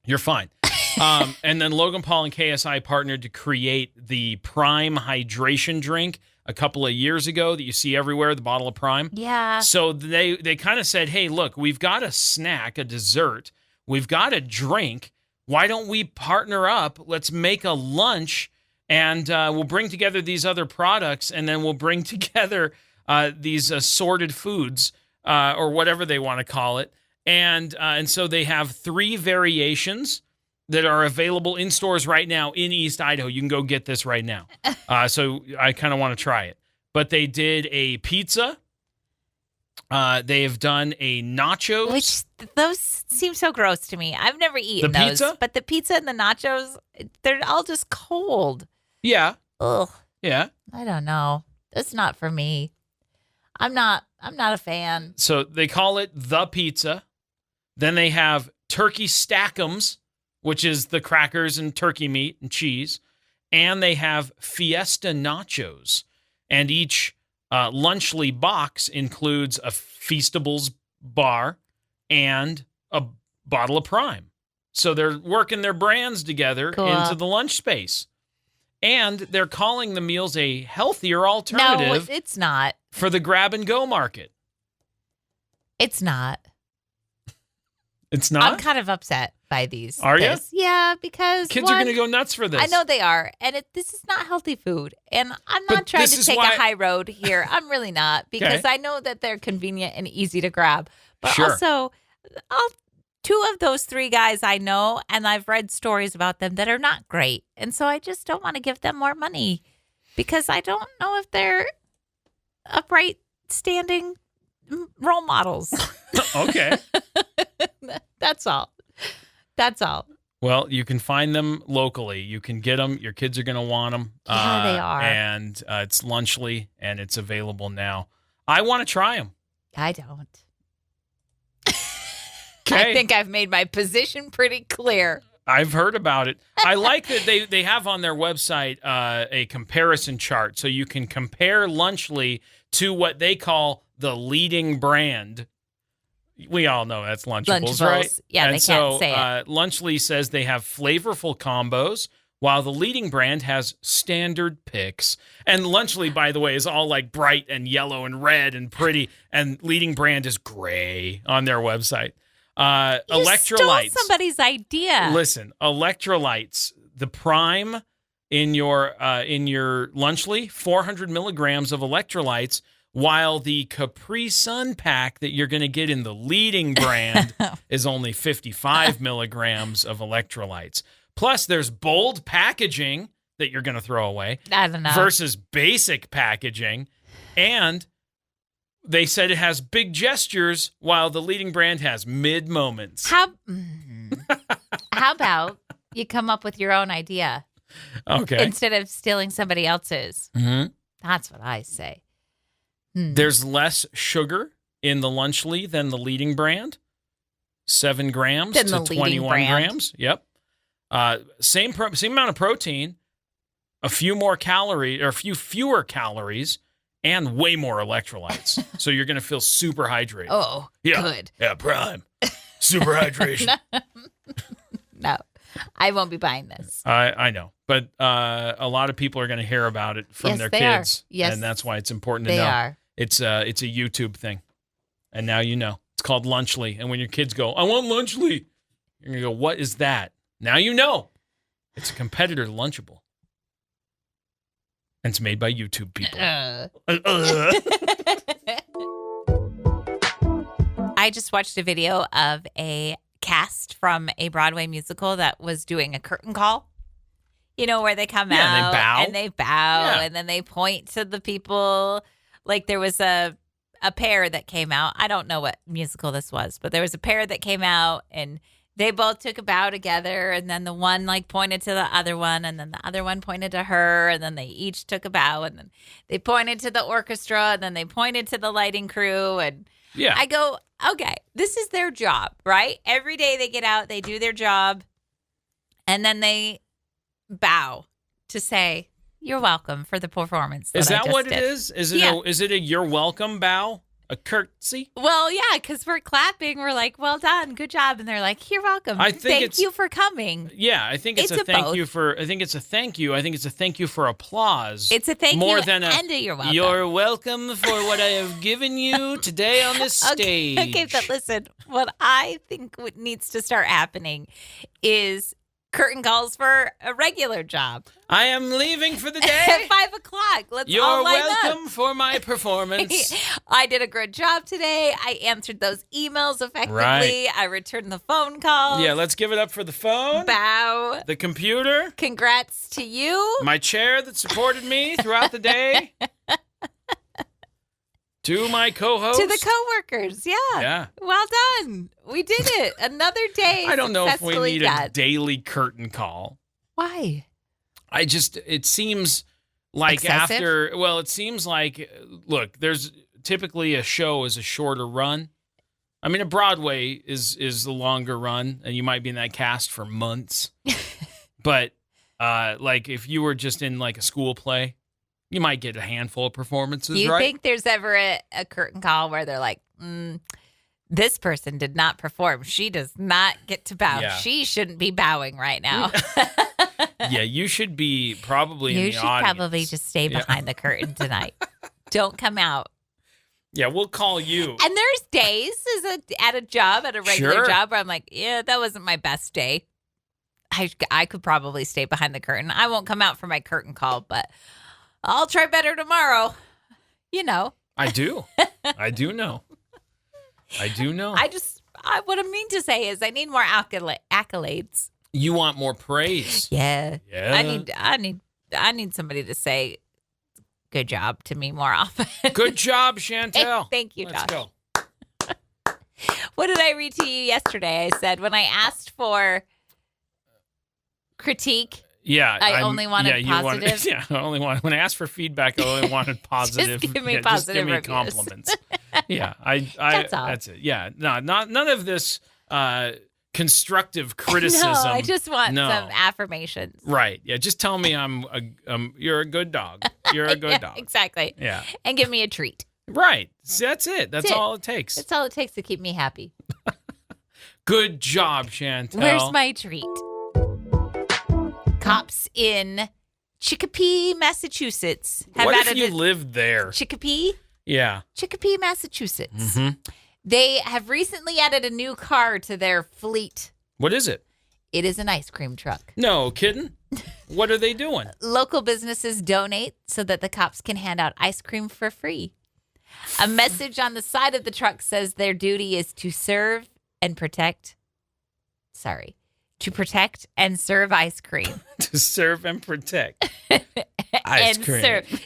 You're fine. And then Logan Paul and KSI partnered to create the Prime hydration drink a couple of years ago that you see everywhere, the bottle of Prime. Yeah. So they kind of said, hey, look, we've got a snack, a dessert. We've got a drink. Why don't we partner up? Let's make a lunch, and we'll bring together these other products, and then we'll bring together these assorted foods or whatever they want to call it. And so they have 3 variations that are available in stores right now in East Idaho. You can go get this right now. So I kind of want to try it. But they did a pizza. They have done a nachos. Which those seem so gross to me. I've never eaten The those. pizza? But the pizza and the nachos, they're all just cold. Yeah. Ugh. Yeah. I don't know. It's not for me. I'm not a fan. So they call it the pizza. Then they have turkey stack'ems, which is the crackers and turkey meat and cheese. And they have Fiesta Nachos. And each Lunchly box includes a Feastables bar and a bottle of Prime. So they're working their brands together into the lunch space. And they're calling the meals a healthier alternative. No, it's not. For the grab-and-go market. It's not. It's not? I'm kind of upset by these. Are you? Yeah, because Kids are going to go nuts for this. I know they are. And this is not healthy food. And I'm not trying to take a high road here. I'm really not. Because I know that they're convenient and easy to grab. But also, 2 of those 3 guys I know, and I've read stories about them that are not great. And so I just don't want to give them more money. Because I don't know if they're upright, standing role models. Okay. That's all. That's all. Well, you can find them locally. You can get them. Your kids are going to want them. Yeah, they are. And it's Lunchly, and it's available now. I want to try them. I don't. Okay. I think I've made my position pretty clear. I've heard about it. I like that they have on their website a comparison chart, so you can compare Lunchly to what they call the leading brand. We all know that's Lunchables, right? Yeah, and they can't say it. Lunchly says they have flavorful combos, while the leading brand has standard picks. And Lunchly, by the way, is all like bright and yellow and red and pretty, and leading brand is gray on their website. Electrolytes. Stole somebody's idea. Listen, electrolytes. The Prime in your Lunchly, 400 milligrams of electrolytes, while the Capri Sun pack that you're going to get in the leading brand is only 55 milligrams of electrolytes. Plus, there's bold packaging that you're going to throw away. I don't know. Versus basic packaging. And they said it has big gestures, while the leading brand has mid-moments. How about you come up with your own idea? Okay. Instead of stealing somebody else's. Mm-hmm. That's what I say. There's less sugar in the Lunchly than the leading brand. 7 grams to 21 grams. Yep. Same amount of protein, a few more calories, or a few fewer calories, and way more electrolytes. So you're going to feel super hydrated. Oh, yeah. Good. Yeah, Prime. Super hydration. No, I won't be buying this. I know. But a lot of people are going to hear about it from their kids. Yes. And that's why it's important to they know. Are. It's a YouTube thing. And now you know. It's called Lunchly. And when your kids go, I want Lunchly, you're going to go, what is that? Now you know. It's a competitor to Lunchable. And it's made by YouTube people. I just watched a video of a cast from a Broadway musical that was doing a curtain call. You know, where they come out and they bow. And they then they point to the people. Like there was a a pair that came out. I don't know what musical this was, but there was a pair that came out and they both took a bow together, and then the one like pointed to the other one, and then the other one pointed to her, and then they each took a bow, and then they pointed to the orchestra, and then they pointed to the lighting crew, and Yeah. I go, okay, this is their job, right? Every day they get out, they do their job, and then they bow to say, "You're welcome" for the performance. Is I that just what did. it is? Is it Yeah. is it a you're welcome bow? A curtsy? Well, yeah, because we're clapping. We're like, "Well done, good job," and they're like, "You're welcome. I think Thank it's- you for coming." Yeah, I think it's It's a a thank both. you for. I think it's a thank you. I think it's a thank you for applause. It's a thank more you than and a you're welcome. You're welcome for what I have given you today on this stage. Okay, but listen, what I think needs to start happening is curtain calls for a regular job I am leaving for the at day. 5 o'clock. Let's You're all line welcome for my performance. up. I did a good job today. I answered those emails effectively. Right. I returned the phone calls. Yeah, let's give it up for the phone, Bow. the computer, Congrats to you. my chair that supported me throughout the day, to my co-host. To the coworkers. Yeah. Yeah. Well done. We did it. Another day. I don't know if we successfully need a done. daily curtain call. Why? It seems like Excessive? it seems like, look, there's typically a show is a shorter run. I mean, a Broadway is the longer run, and you might be in that cast for months. But like if you were just in like a school play, you might get a handful of performances, Do you right? think there's ever a curtain call where they're like, this person did not perform. She does not get to bow. Yeah. She shouldn't be bowing right now. Yeah, you should be probably in You the should audience. probably just stay Yeah. behind the curtain tonight. Don't come out. Yeah, we'll call you. And there's days at a job, at a regular Sure. job, where I'm like, yeah, that wasn't my best day. I could probably stay behind the curtain. I won't come out for my curtain call, but I'll try better tomorrow. You know. I do. I do know. I do know. What I mean to say is I need more accolades. You want more praise. Yeah. Yeah. I need somebody to say good job to me more often. Good job, Chantel. Thank you, Let's Josh. go. What did I read to you yesterday? I said when I asked for critique, Yeah. I only wanted positive. When I asked for feedback, I only wanted positive. give me Yeah, positive just give me reviews. compliments. Yeah. That's all. That's it. Yeah. No, none of this constructive criticism. no, I just want No. some affirmations. Right. Yeah. Just tell me you're a good dog. You're a good Yeah, dog. exactly. Yeah. And give me a treat. Right. See, that's it. That's That's it. all it takes. That's all it takes to keep me happy. Good job, Chantel. Where's my treat? Cops in Chicopee, Massachusetts What if you lived there? Chicopee? Yeah. Chicopee, Massachusetts. Mhm. They have recently added a new car to their fleet. What is it? It is an ice cream truck. No kidding. What are they doing? Local businesses donate so that the cops can hand out ice cream for free. A message on the side of the truck says their duty is to serve and protect. Sorry. To protect and serve ice cream. To serve and protect. Ice and cream.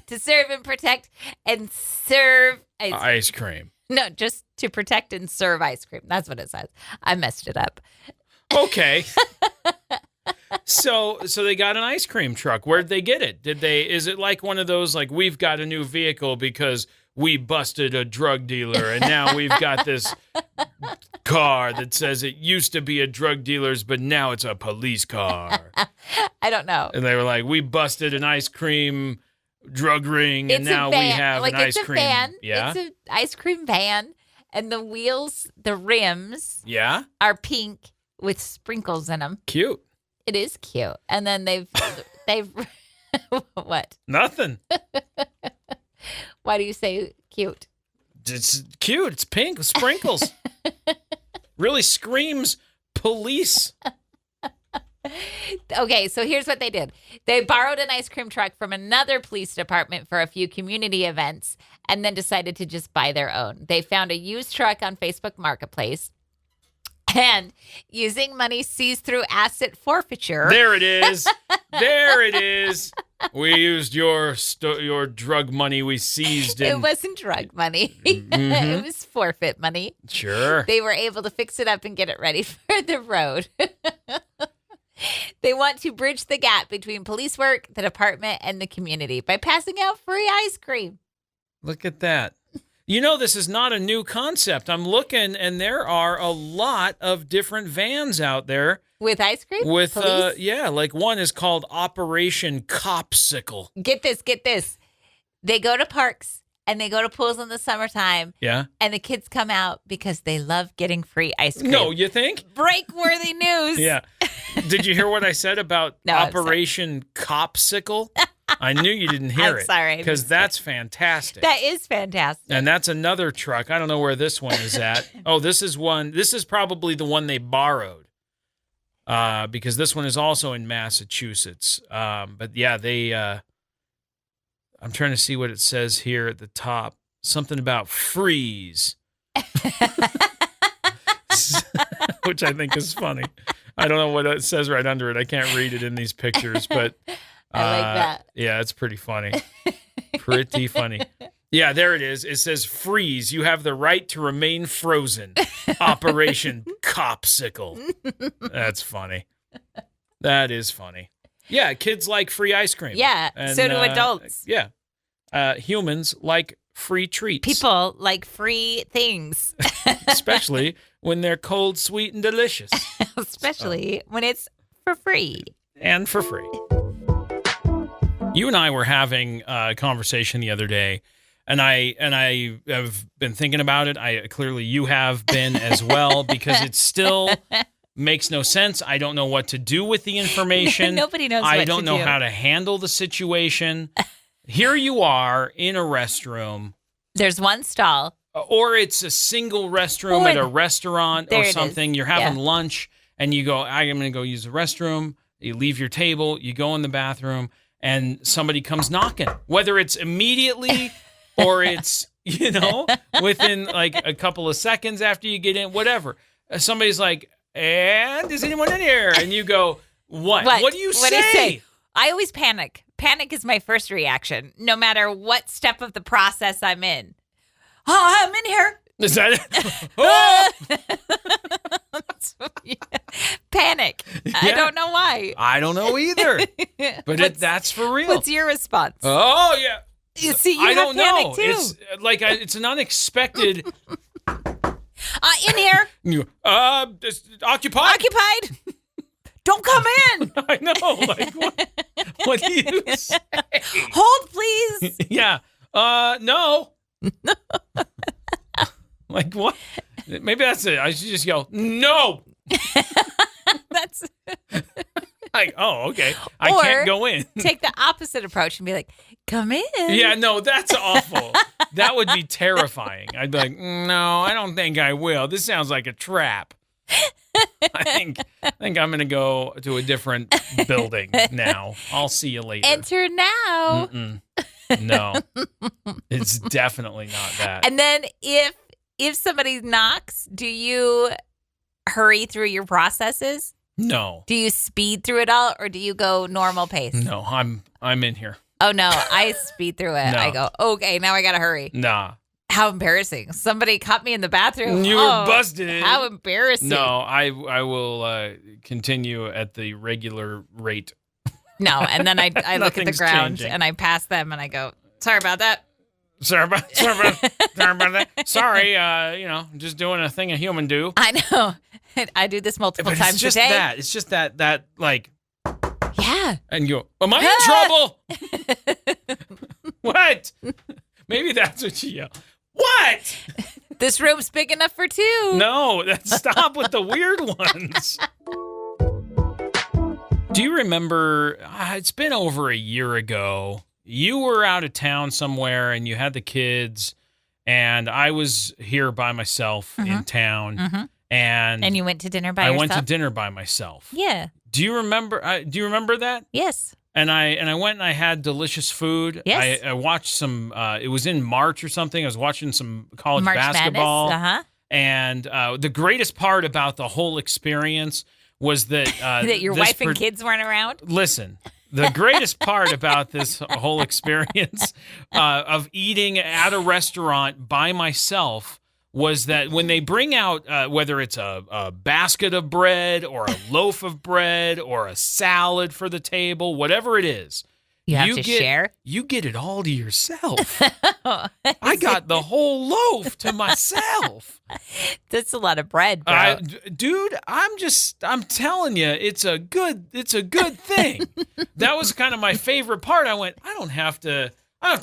to serve and protect and serve Ice cream. No, just to protect and serve ice cream. That's what it says. I messed it up. Okay. So they got an ice cream truck. Where'd they get it? Is it like one of those, like, we've got a new vehicle because we busted a drug dealer and now we've got this car that says it used to be a drug dealer's, but now it's a police car. I don't know. And they were like, we busted an ice cream drug ring and It's now a van. we have like an ice it's a cream. van. Yeah. It's an ice cream van, and the wheels, the rims Yeah. are pink with sprinkles in them. Cute. It is cute. And then they've what? Nothing. Why do you say cute? It's cute. It's pink with sprinkles. Really screams police. Okay, so here's what they did. They borrowed an ice cream truck from another police department for a few community events and then decided to just buy their own. They found a used truck on Facebook Marketplace and using money seized through asset forfeiture. There it is. There it is. We used your drug money we seized. It wasn't drug money. It was forfeit money. Sure. They were able to fix it up and get it ready for the road. They want to bridge the gap between police work, the department, and the community by passing out free ice cream. Look at that. This is not a new concept. I'm looking, and there are a lot of different vans out there. With ice cream? With, like one is called Operation Copsicle. Get this. They go to parks and they go to pools in the summertime. Yeah. And the kids come out because they love getting free ice cream. No, you think? Break-worthy news. Yeah. Did you hear what I said about Operation Copsicle? I knew you didn't hear it. Sorry. Because that's fantastic. That is fantastic. And that's another truck. I don't know where this one is at. Oh, this is one. This is probably the one they borrowed. Because this one is also in Massachusetts. But yeah, I'm trying to see what it says here at the top. Something about freeze. Which I think is funny. I don't know what it says right under it. I can't read it in these pictures, but I like that. Yeah, it's pretty funny. Pretty funny. Yeah, there it is. It says freeze. You have the right to remain frozen. Operation Copsicle. That's funny. That is funny. Yeah, kids like free ice cream. Yeah, and, so do adults. Yeah. Humans like free treats. People like free things. Especially when they're cold, sweet, and delicious. Especially when it's for free. And for free. You and I were having a conversation the other day, and I have been thinking about it. Clearly you have been as well, because it still makes no sense. I don't know what to do with the information. Nobody knows what to do. I don't know how to handle the situation. Here you are in a restroom. There's one stall. Or it's a single restroom at a restaurant or something. You're having lunch, and you go, I'm going to go use the restroom. You leave your table. You go in the bathroom, and somebody comes knocking. Whether it's immediately or it's, within like a couple of seconds after you get in, whatever. Somebody's like, and is anyone in here? And you go, what? What do you say? What do you say? I always panic. Panic is my first reaction, no matter what step of the process I'm in. Oh, I'm in here. Is that it? Oh! Panic. Yeah. I don't know why. I don't know either. But that's for real. What's your response? Oh, yeah. You see, I don't know. Too. It's like it's an unexpected. In here. Occupied. Occupied. Don't come in. I know. Like what do you say? Hold, please. Yeah. No. Like what? Maybe that's it. I should just yell, no. That's like, oh, okay. I can't go in. Take the opposite approach and be like, come in. Yeah, no, that's awful. That would be terrifying. I'd be like, no, I don't think I will. This sounds like a trap. I think I'm going to go to a different building now. I'll see you later. Enter now. No, it's definitely not that. And then if somebody knocks, do you hurry through your processes? No. Do you speed through it all, or do you go normal pace? No, I'm in here. Oh, no, I speed through it. No. I go, okay, now I got to hurry. Nah. How embarrassing. Somebody caught me in the bathroom. You were busted. How embarrassing. No, I will continue at the regular rate. No, and then I look at the ground changing. and I pass them and I go, sorry about that. Sorry about that. Sorry, I'm just doing a thing a human do. I know. I do this multiple times a day. It's just that, like. Yeah. And you go, am I in trouble? What? Maybe that's what you yell. What? This room's big enough for two. No, stop with the weird ones. Do you remember, it's been over a year ago, you were out of town somewhere and you had the kids, and I was here by myself in town. Mm-hmm. And you went to dinner by yourself? I went to dinner by myself. Yeah. Do you remember that? Yes. And I went and I had delicious food. Yes. I watched some, it was in March or something. I was watching some college March basketball. Madness. And the greatest part about the whole experience was that... that your wife and kids weren't around? Listen, The greatest part about this whole experience of eating at a restaurant by myself was that when they bring out, whether it's a basket of bread or a loaf of bread or a salad for the table, whatever it is, You have to share? You get it all to yourself. I got the whole loaf to myself. That's a lot of bread, bro. Dude, I'm telling you, it's a good thing. That was kind of my favorite part. I went, I don't have to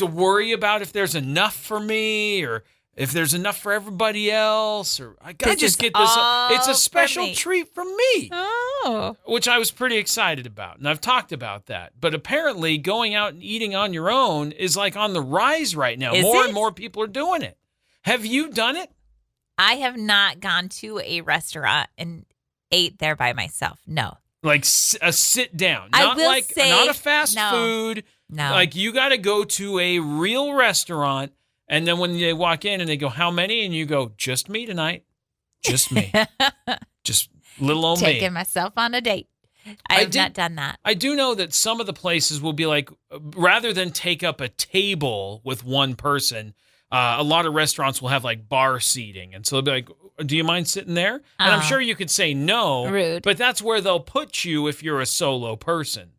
worry about if there's enough for me or if there's enough for everybody else, or I just get this. It's a special treat for me. Oh. Which I was pretty excited about. And I've talked about that. But apparently going out and eating on your own is like on the rise right now. More and more people are doing it. Have you done it? I have not gone to a restaurant and ate there by myself. No. Like a sit down. Not a fast food. No. Like you got to go to a real restaurant. And then when they walk in and they go, how many? And you go, just me tonight. Just me. Just little old me. Taking myself on a date. I have not done that. I do know that some of the places will be like, rather than take up a table with one person, a lot of restaurants will have like bar seating. And so they'll be like, do you mind sitting there? And I'm sure you could say no. Rude. But that's where they'll put you if you're a solo person.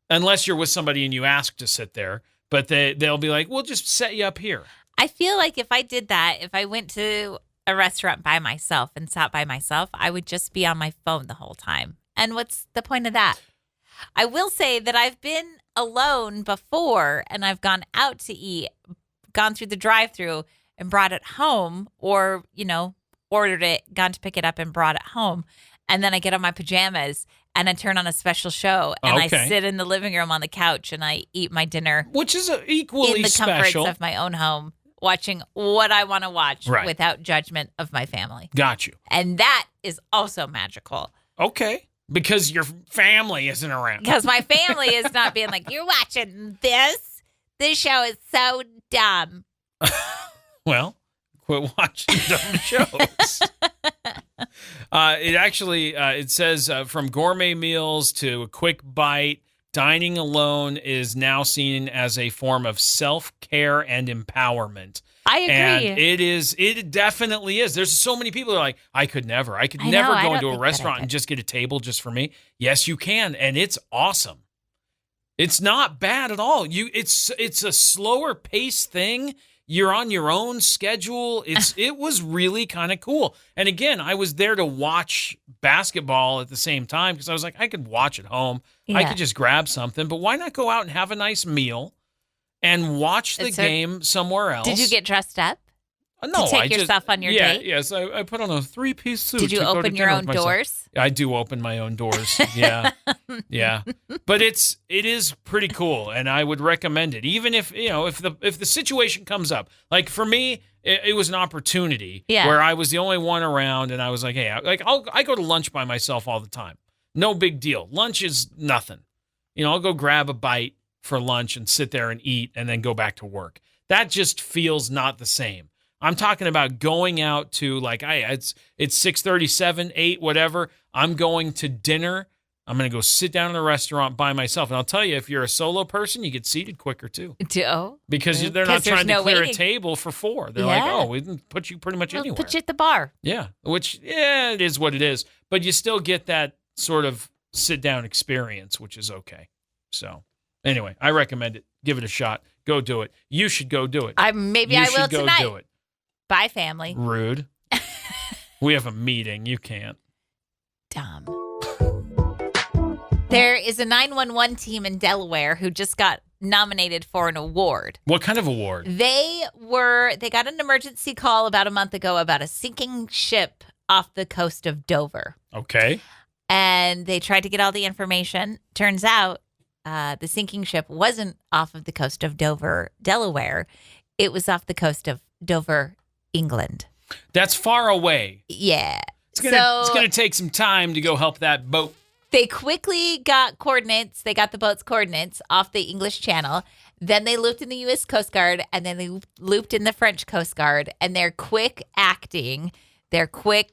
Unless you're with somebody and you ask to sit there. But they'll be like, we'll just set you up here. I feel like if I did that, if I went to a restaurant by myself and sat by myself, I would just be on my phone the whole time. And what's the point of that? I will say that I've been alone before and I've gone out to eat, gone through the drive-thru and brought it home or, ordered it, gone to pick it up and brought it home. And then I get on my pajamas and I turn on a special show and I sit in the living room on the couch and I eat my dinner. Which is equally in the special. comforts of my own home. Watching what I want to watch without judgment of my family. Got you. And that is also magical. Okay. Because your family isn't around. Because my family is not being like, you're watching this. This show is so dumb. Well, quit watching dumb shows. It says from gourmet meals to a quick bite, dining alone is now seen as a form of self-care and empowerment. I agree. And it definitely is. There's so many people who are like, I could never go into a restaurant and just get a table just for me. Yes, you can. And it's awesome. It's not bad at all. It's a slower paced thing. You're on your own schedule. It was really kind of cool. And again, I was there to watch basketball at the same time because I was like, I could watch at home. Yeah. I could just grab something. But why not go out and have a nice meal and watch the game somewhere else? Did you get dressed up? No, to take yourself on your date? Yes, I put on a 3-piece suit. Did you open your own doors? I do open my own doors. Yeah, yeah. But it is pretty cool, and I would recommend it. Even if the situation comes up, like for me, it was an opportunity where I was the only one around, and I was like, hey, I go to lunch by myself all the time. No big deal. Lunch is nothing. I'll go grab a bite for lunch and sit there and eat, and then go back to work. That just feels not the same. I'm talking about going out to it's 6:37, 8, whatever. I'm going to dinner. I'm going to go sit down in a restaurant by myself. And I'll tell you, if you're a solo person, you get seated quicker too. Because they're not trying to clear a table for 4. They're like, we can put you pretty much anywhere. Put you at the bar. Yeah, which, it is what it is. But you still get that sort of sit-down experience, which is okay. So anyway, I recommend it. Give it a shot. Go do it. You should go do it. Maybe I will tonight. Go do it. Bye, family. Rude. We have a meeting. You can't. Dumb. There is a 911 team in Delaware who just got nominated for an award. What kind of award? They got an emergency call about a month ago about a sinking ship off the coast of Dover. Okay. And they tried to get all the information. Turns out the sinking ship wasn't off of the coast of Dover, Delaware. It was off the coast of Dover, England. That's far away. Yeah. It's going to take some time to go help that boat. They quickly got coordinates. They got the boat's coordinates off the English Channel. Then they looped in the U.S. Coast Guard, and then they looped in the French Coast Guard. And their quick acting, their quick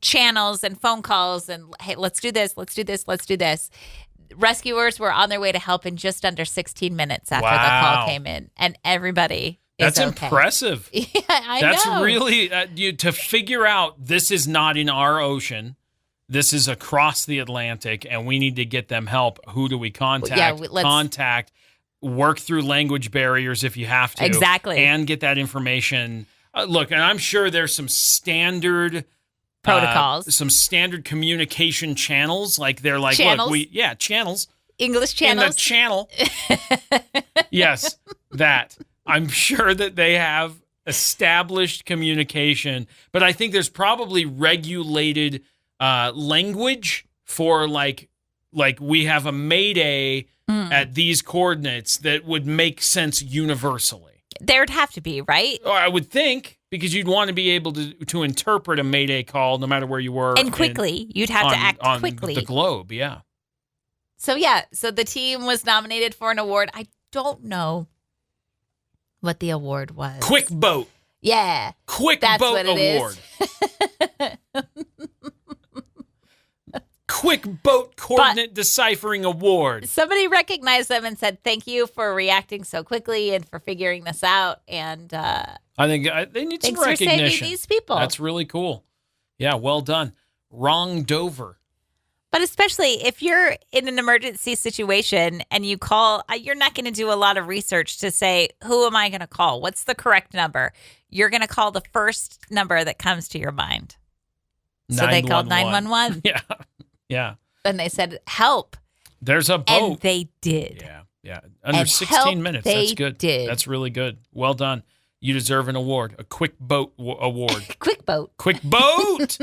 channels and phone calls and, hey, let's do this, let's do this, let's do this, rescuers were on their way to help in just under 16 minutes after the Wow. call came in, and everybody is That's okay. impressive. Yeah, I That's know. really to figure out this is not in our ocean. This is across the Atlantic, and we need to get them help. Who do we contact? Yeah, Contact, work through language barriers if you have to. Exactly. And get that information. Look, and I'm sure there's some standard protocols, some standard communication channels. Like they're like, channels? look, channels. English channels. In the channel. Yes, that. I'm sure that they have established communication, but I think there's probably regulated language for like we have a mayday at these coordinates that would make sense universally. There'd have to be, right? Or I would think, because you'd want to be able to interpret a mayday call no matter where you were. And quickly. You'd have to act on quickly. the globe, yeah. So the team was nominated for an award. I don't know what the award was. Quick Boat. Yeah. Quick That's Boat what it Award. is. Quick Boat Coordinate Deciphering Award. Somebody recognized them and said, thank you for reacting so quickly and for figuring this out. And I think they need some thanks for recognition. saving these people. That's really cool. Yeah, well done. Wrong Dover. But especially if you're in an emergency situation and you call, you're not going to do a lot of research to say, who am I going to call? What's the correct number? You're going to call the first number that comes to your mind. So they called 911. Yeah. Yeah. And they said, help. There's a boat. And they did. Yeah. Yeah. Under And 16 help minutes. they That's good. did. That's really good. Well done. You deserve an award. A Quick Boat Award. Quick boat. Quick Boat!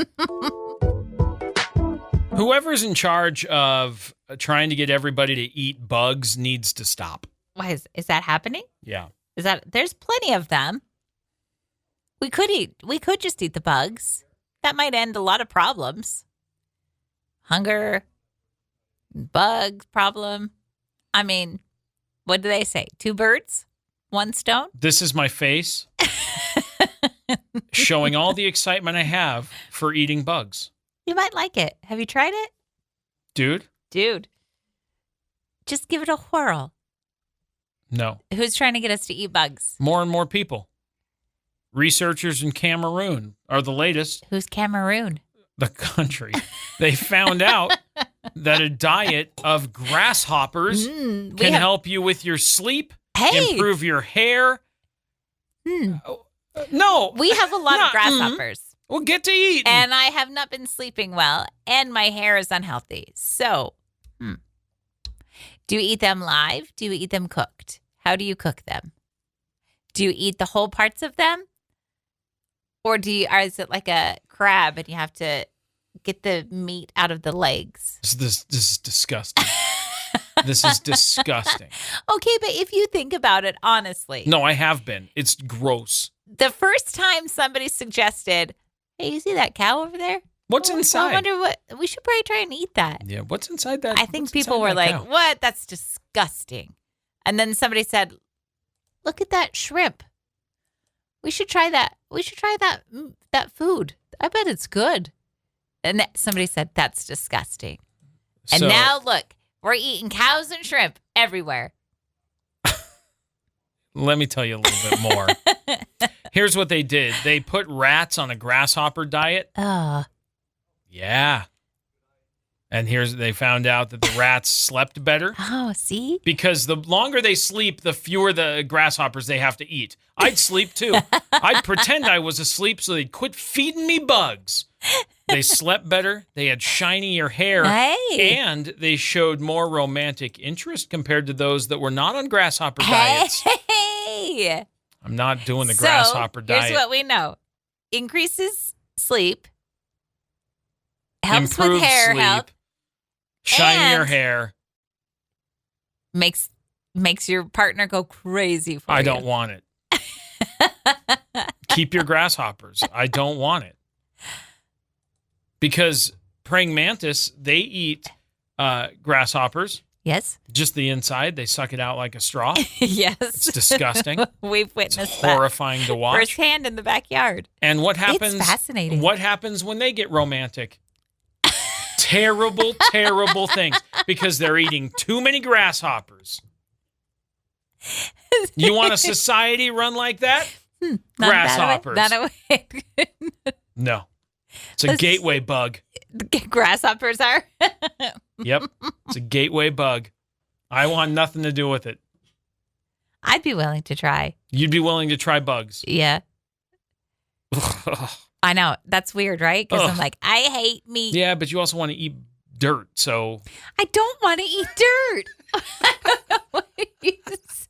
Whoever's in charge of trying to get everybody to eat bugs needs to stop. Why is that happening? Yeah. There's plenty of them. We could just eat the bugs. That might end a lot of problems. Hunger, bug problem. I mean, what do they say? 2 birds, 1 stone? This is my face showing all the excitement I have for eating bugs. You might like it. Have you tried it? Dude, Just give it a whirl. no. Who's trying to get us to eat bugs? More and more people. Researchers in Cameroon are the latest. Who's Cameroon? The country. They found out that a diet of grasshoppers can help you with your sleep, improve your hair. No. We have a lot of grasshoppers. We'll get to eat. And I have not been sleeping well, and my hair is unhealthy. So, do you eat them live? Do you eat them cooked? How do you cook them? Do you eat the whole parts of them? Or is it like a crab and you have to get the meat out of the legs? This is disgusting. This is disgusting. Okay, but if you think about it honestly. No, I have been. It's gross. The first time somebody suggested, hey, you see that cow over there? What's inside? I wonder we should probably try and eat that. Yeah, what's inside that? I think what's people inside were that like, cow? what? That's disgusting. And then somebody said, look at that shrimp. We should try that. We should try that food. I bet it's good. And somebody said, that's disgusting. And So- now look, we're eating cows and shrimp everywhere. Let me tell you a little bit more. Here's what they did. They put rats on a grasshopper diet. Yeah. And they found out that the rats slept better. Oh, see? Because the longer they sleep, the fewer the grasshoppers they have to eat. I'd sleep too. I'd pretend I was asleep so they'd quit feeding me bugs. They slept better. They had shinier hair. Hey. And they showed more romantic interest compared to those that were not on grasshopper diets. Hey. I'm not doing the grasshopper diet. Here's what we know. Increases sleep. Helps Improves with hair sleep. health. Shinier and hair. Makes your partner go crazy for you. I don't want it. Keep your grasshoppers. I don't want it. Because praying mantis, they eat grasshoppers. Yes. Just the inside. They suck it out like a straw. Yes. It's disgusting. We've It's witnessed that horrifying to watch. firsthand in the backyard. And what happens? It's fascinating. What happens when they get romantic? Terrible, terrible things. because they're eating too many grasshoppers. You want a society run like that? Grasshoppers. Not a way. No. It's a gateway bug. Grasshoppers are? Yep. It's a gateway bug. I want nothing to do with it. I'd be willing to try. You'd be willing to try bugs. Yeah. I know. That's weird, right? Because I'm like, I hate meat. Yeah, but you also want to eat dirt, so. I don't want to eat dirt. I don't know what it is.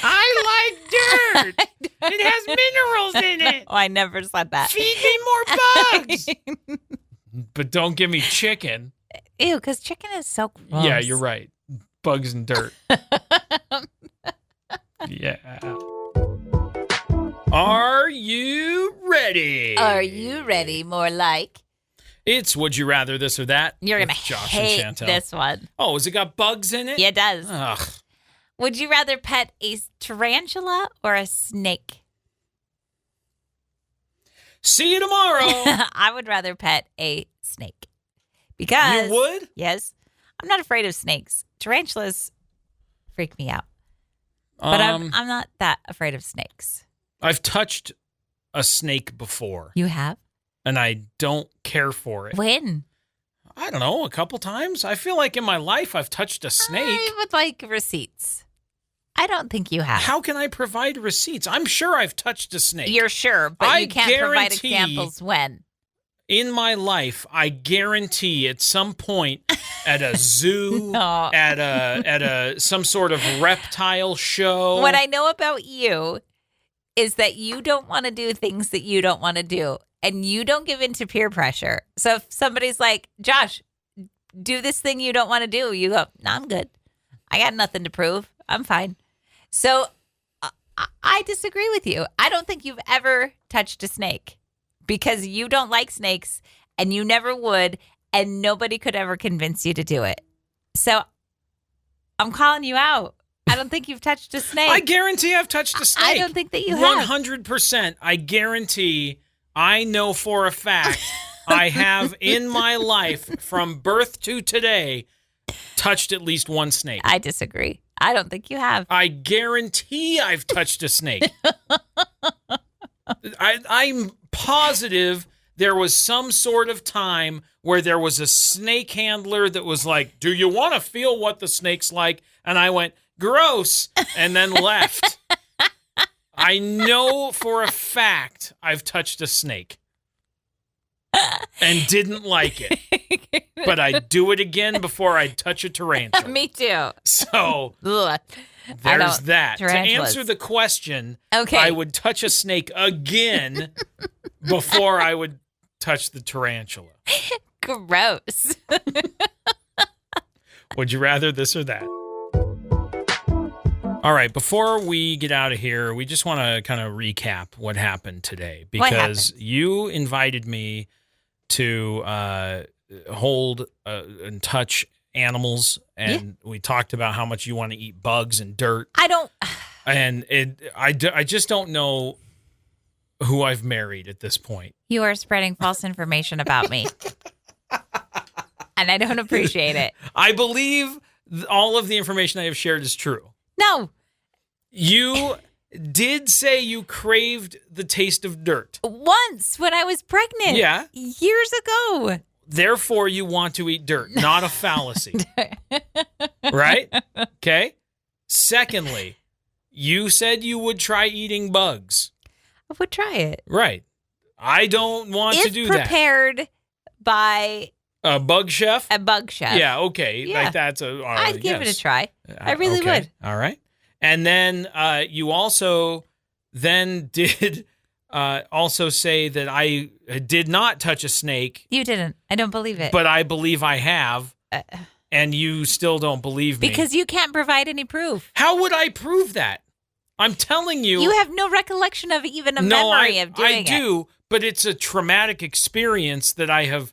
I like dirt. It has minerals in it. No, I never said that. Feed me more bugs. But don't give me chicken. Ew, because chicken is so gross. Yeah, you're right. Bugs and dirt. Yeah. Are you ready? Are you ready? More like. It's Would You Rather This or That. You're going to Josh hate and Chantel. this one. Oh, has it got bugs in it? Yeah, it does. Ugh. Would you rather pet a tarantula or a snake? See you tomorrow. I would rather pet a snake. Because. You would? Yes. I'm not afraid of snakes. Tarantulas freak me out. But I'm not that afraid of snakes. I've touched a snake before, You have? and I don't care for it. When? I don't know, a couple times. I feel like in my life I've touched a snake. I would like receipts. I don't think you have. How can I provide receipts? I'm sure I've touched a snake. You're sure, but I you can't provide guarantee- examples when. In my life, I guarantee at some point at a zoo, No. at a some sort of reptile show. What I know about you is that you don't want to do things that you don't want to do, and you don't give in to peer pressure. So if somebody's like, Josh, do this thing you don't want to do, you go, no, I'm good. I got nothing to prove. I'm fine. So I disagree with you. I don't think you've ever touched a snake because you don't like snakes and you never would, and nobody could ever convince you to do it. So I'm calling you out. I don't think you've touched a snake. I guarantee I've touched a snake. I don't think that you have. 100%. I guarantee, I know for a fact, I have in my life from birth to today touched at least one snake. I disagree. I don't think you have. I guarantee I've touched a snake. I'm positive there was some sort of time where there was a snake handler that was like, do you want to feel what the snake's like? And I went, gross, and then left. I know for a fact I've touched a snake and didn't like it. But I'd do it again before I'd touch a tarantula. Me too. So Ugh. there's that. Tarantulas. To answer the question, Okay. I would touch a snake again before I would touch the tarantula. Gross. Would you rather this or that? All right, before we get out of here, we just want to kind of recap what happened today because you invited me to hold and touch animals, and we talked about how much you want to eat bugs and dirt. I don't. And I just don't know who I've married at this point. You are spreading false information about me. And I don't appreciate it. I believe all of the information I have shared is true. No. You did say you craved the taste of dirt. Once when I was pregnant. Yeah. Years ago. Therefore, you want to eat dirt, not a fallacy. Right? Okay. Secondly, you said you would try eating bugs. I would try it. Right. I don't want to do If that. prepared by A bug chef? a bug chef. Yeah, okay. Yeah. Like that's a. I'd give it a yes. try. I really Okay. would. All right. And then you also then did also say that I did not touch a snake, You didn't. I don't believe it. but I believe I have, and you still don't believe me. Because you can't provide any proof. How would I prove that? I'm telling you. You have no recollection of even a no, memory of doing I do, but it's a traumatic experience that I have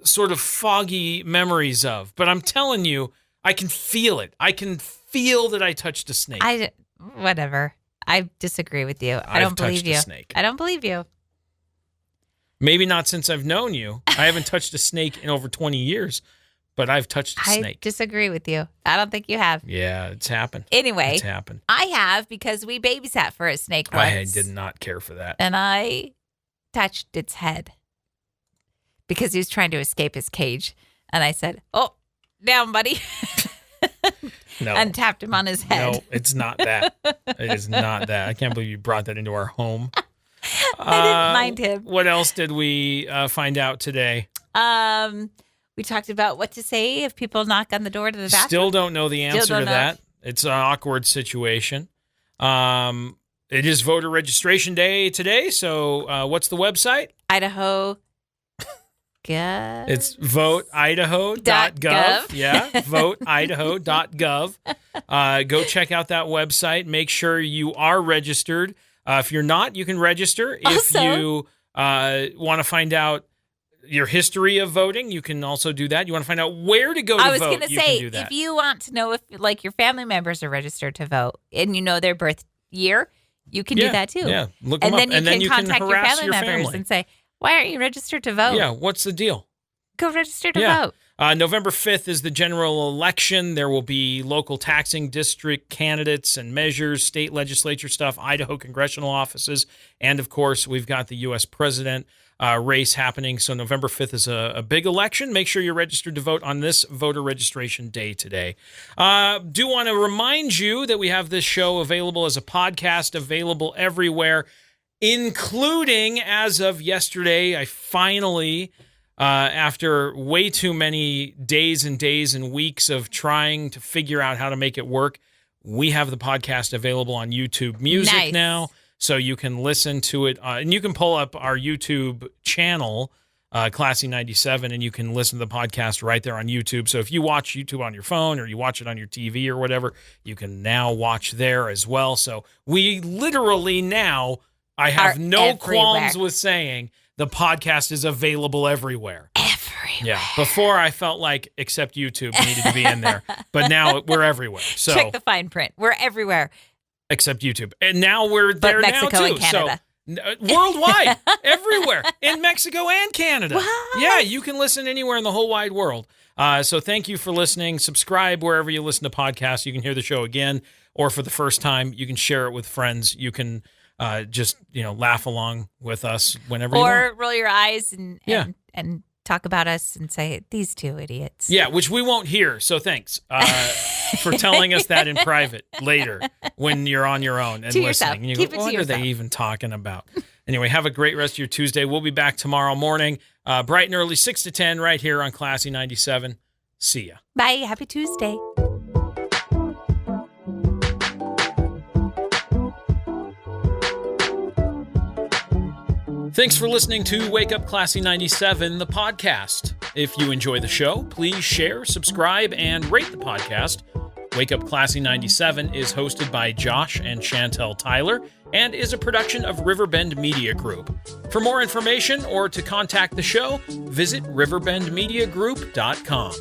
sort of foggy memories of. But I'm telling you, I can feel it. I can feel that I touched a snake. Whatever. I disagree with you. I I've don't believe touched a you. snake. I don't believe you. Maybe not since I've known you. I haven't touched a snake in over 20 years. but I've touched a I snake. disagree with you. I don't think you have. Yeah, it's happened. Anyway, It's happened. I have because we babysat for a snake once. I did not care for that. And I touched its head because he was trying to escape his cage. And I said, "Oh, down, buddy." No. And tapped him on his head. No, it's not that. It is not that. I can't believe you brought that into our home. I didn't mind him. What else did we find out today? We talked about what to say if people knock on the door to the bathroom. Still don't know the answer don't to know. that. It's an awkward situation. It is voter registration day today, so what's the website? Idaho. Gov. It's voteidaho.gov. .gov. Yeah, voteidaho.gov. Go check out that website. Make sure you are registered. If you're not, you can register. If Also- you want to find out your history of voting, you can also do that. You want to find out where to go to I was vote, going to you say, can do that. if you want to know if like your family members are registered to vote and you know their birth year, you can do that too. Yeah, look them And then up. you can contact your harass family members and say, "Why aren't you registered to vote? Yeah, what's the deal? Go register to Yeah. vote." November 5th is the general election. There will be local taxing district candidates and measures, state legislature stuff, Idaho congressional offices, and, of course, we've got the U.S. president race happening. So November 5th is a big election. Make sure you're registered to vote on this voter registration day today. Do want to remind you that we have this show available as a podcast, available everywhere, including, as of yesterday, I finally... after way too many days and weeks of trying to figure out how to make it work, we have the podcast available on YouTube Music now, so you can listen to it. And you can pull up our YouTube channel, Classy 97, and you can listen to the podcast right there on YouTube. So if you watch YouTube on your phone or you watch it on your TV or whatever, you can now watch there as well. So we literally now, I have no qualms with saying, the podcast is available everywhere. Yeah. Before I felt like except YouTube needed to be in there, but now we're everywhere. So check the fine print. We're everywhere. Except YouTube. And now we're there Mexico now too. and Canada. So worldwide, everywhere, in Mexico and Canada. What? Yeah, you can listen anywhere in the whole wide world. So thank you for listening. Subscribe wherever you listen to podcasts. You can hear the show again, or for the first time, you can share it with friends. You can just laugh along with us whenever you want. Or roll your eyes and talk about us and say, "These two idiots." Yeah, which we won't hear. So thanks for telling us that in private later when you're on your own and To listening. yourself. And you Keep go, it to what are they yourself. even talking about? Anyway, have a great rest of your Tuesday. We'll be back tomorrow morning, bright and early, 6 to 10, right here on Classy 97. See ya. Bye. Happy Tuesday. Thanks for listening to Wake Up Classy 97, the podcast. If you enjoy the show, please share, subscribe, and rate the podcast. Wake Up Classy 97 is hosted by Josh and Chantel Tyler and is a production of Riverbend Media Group. For more information or to contact the show, visit riverbendmediagroup.com.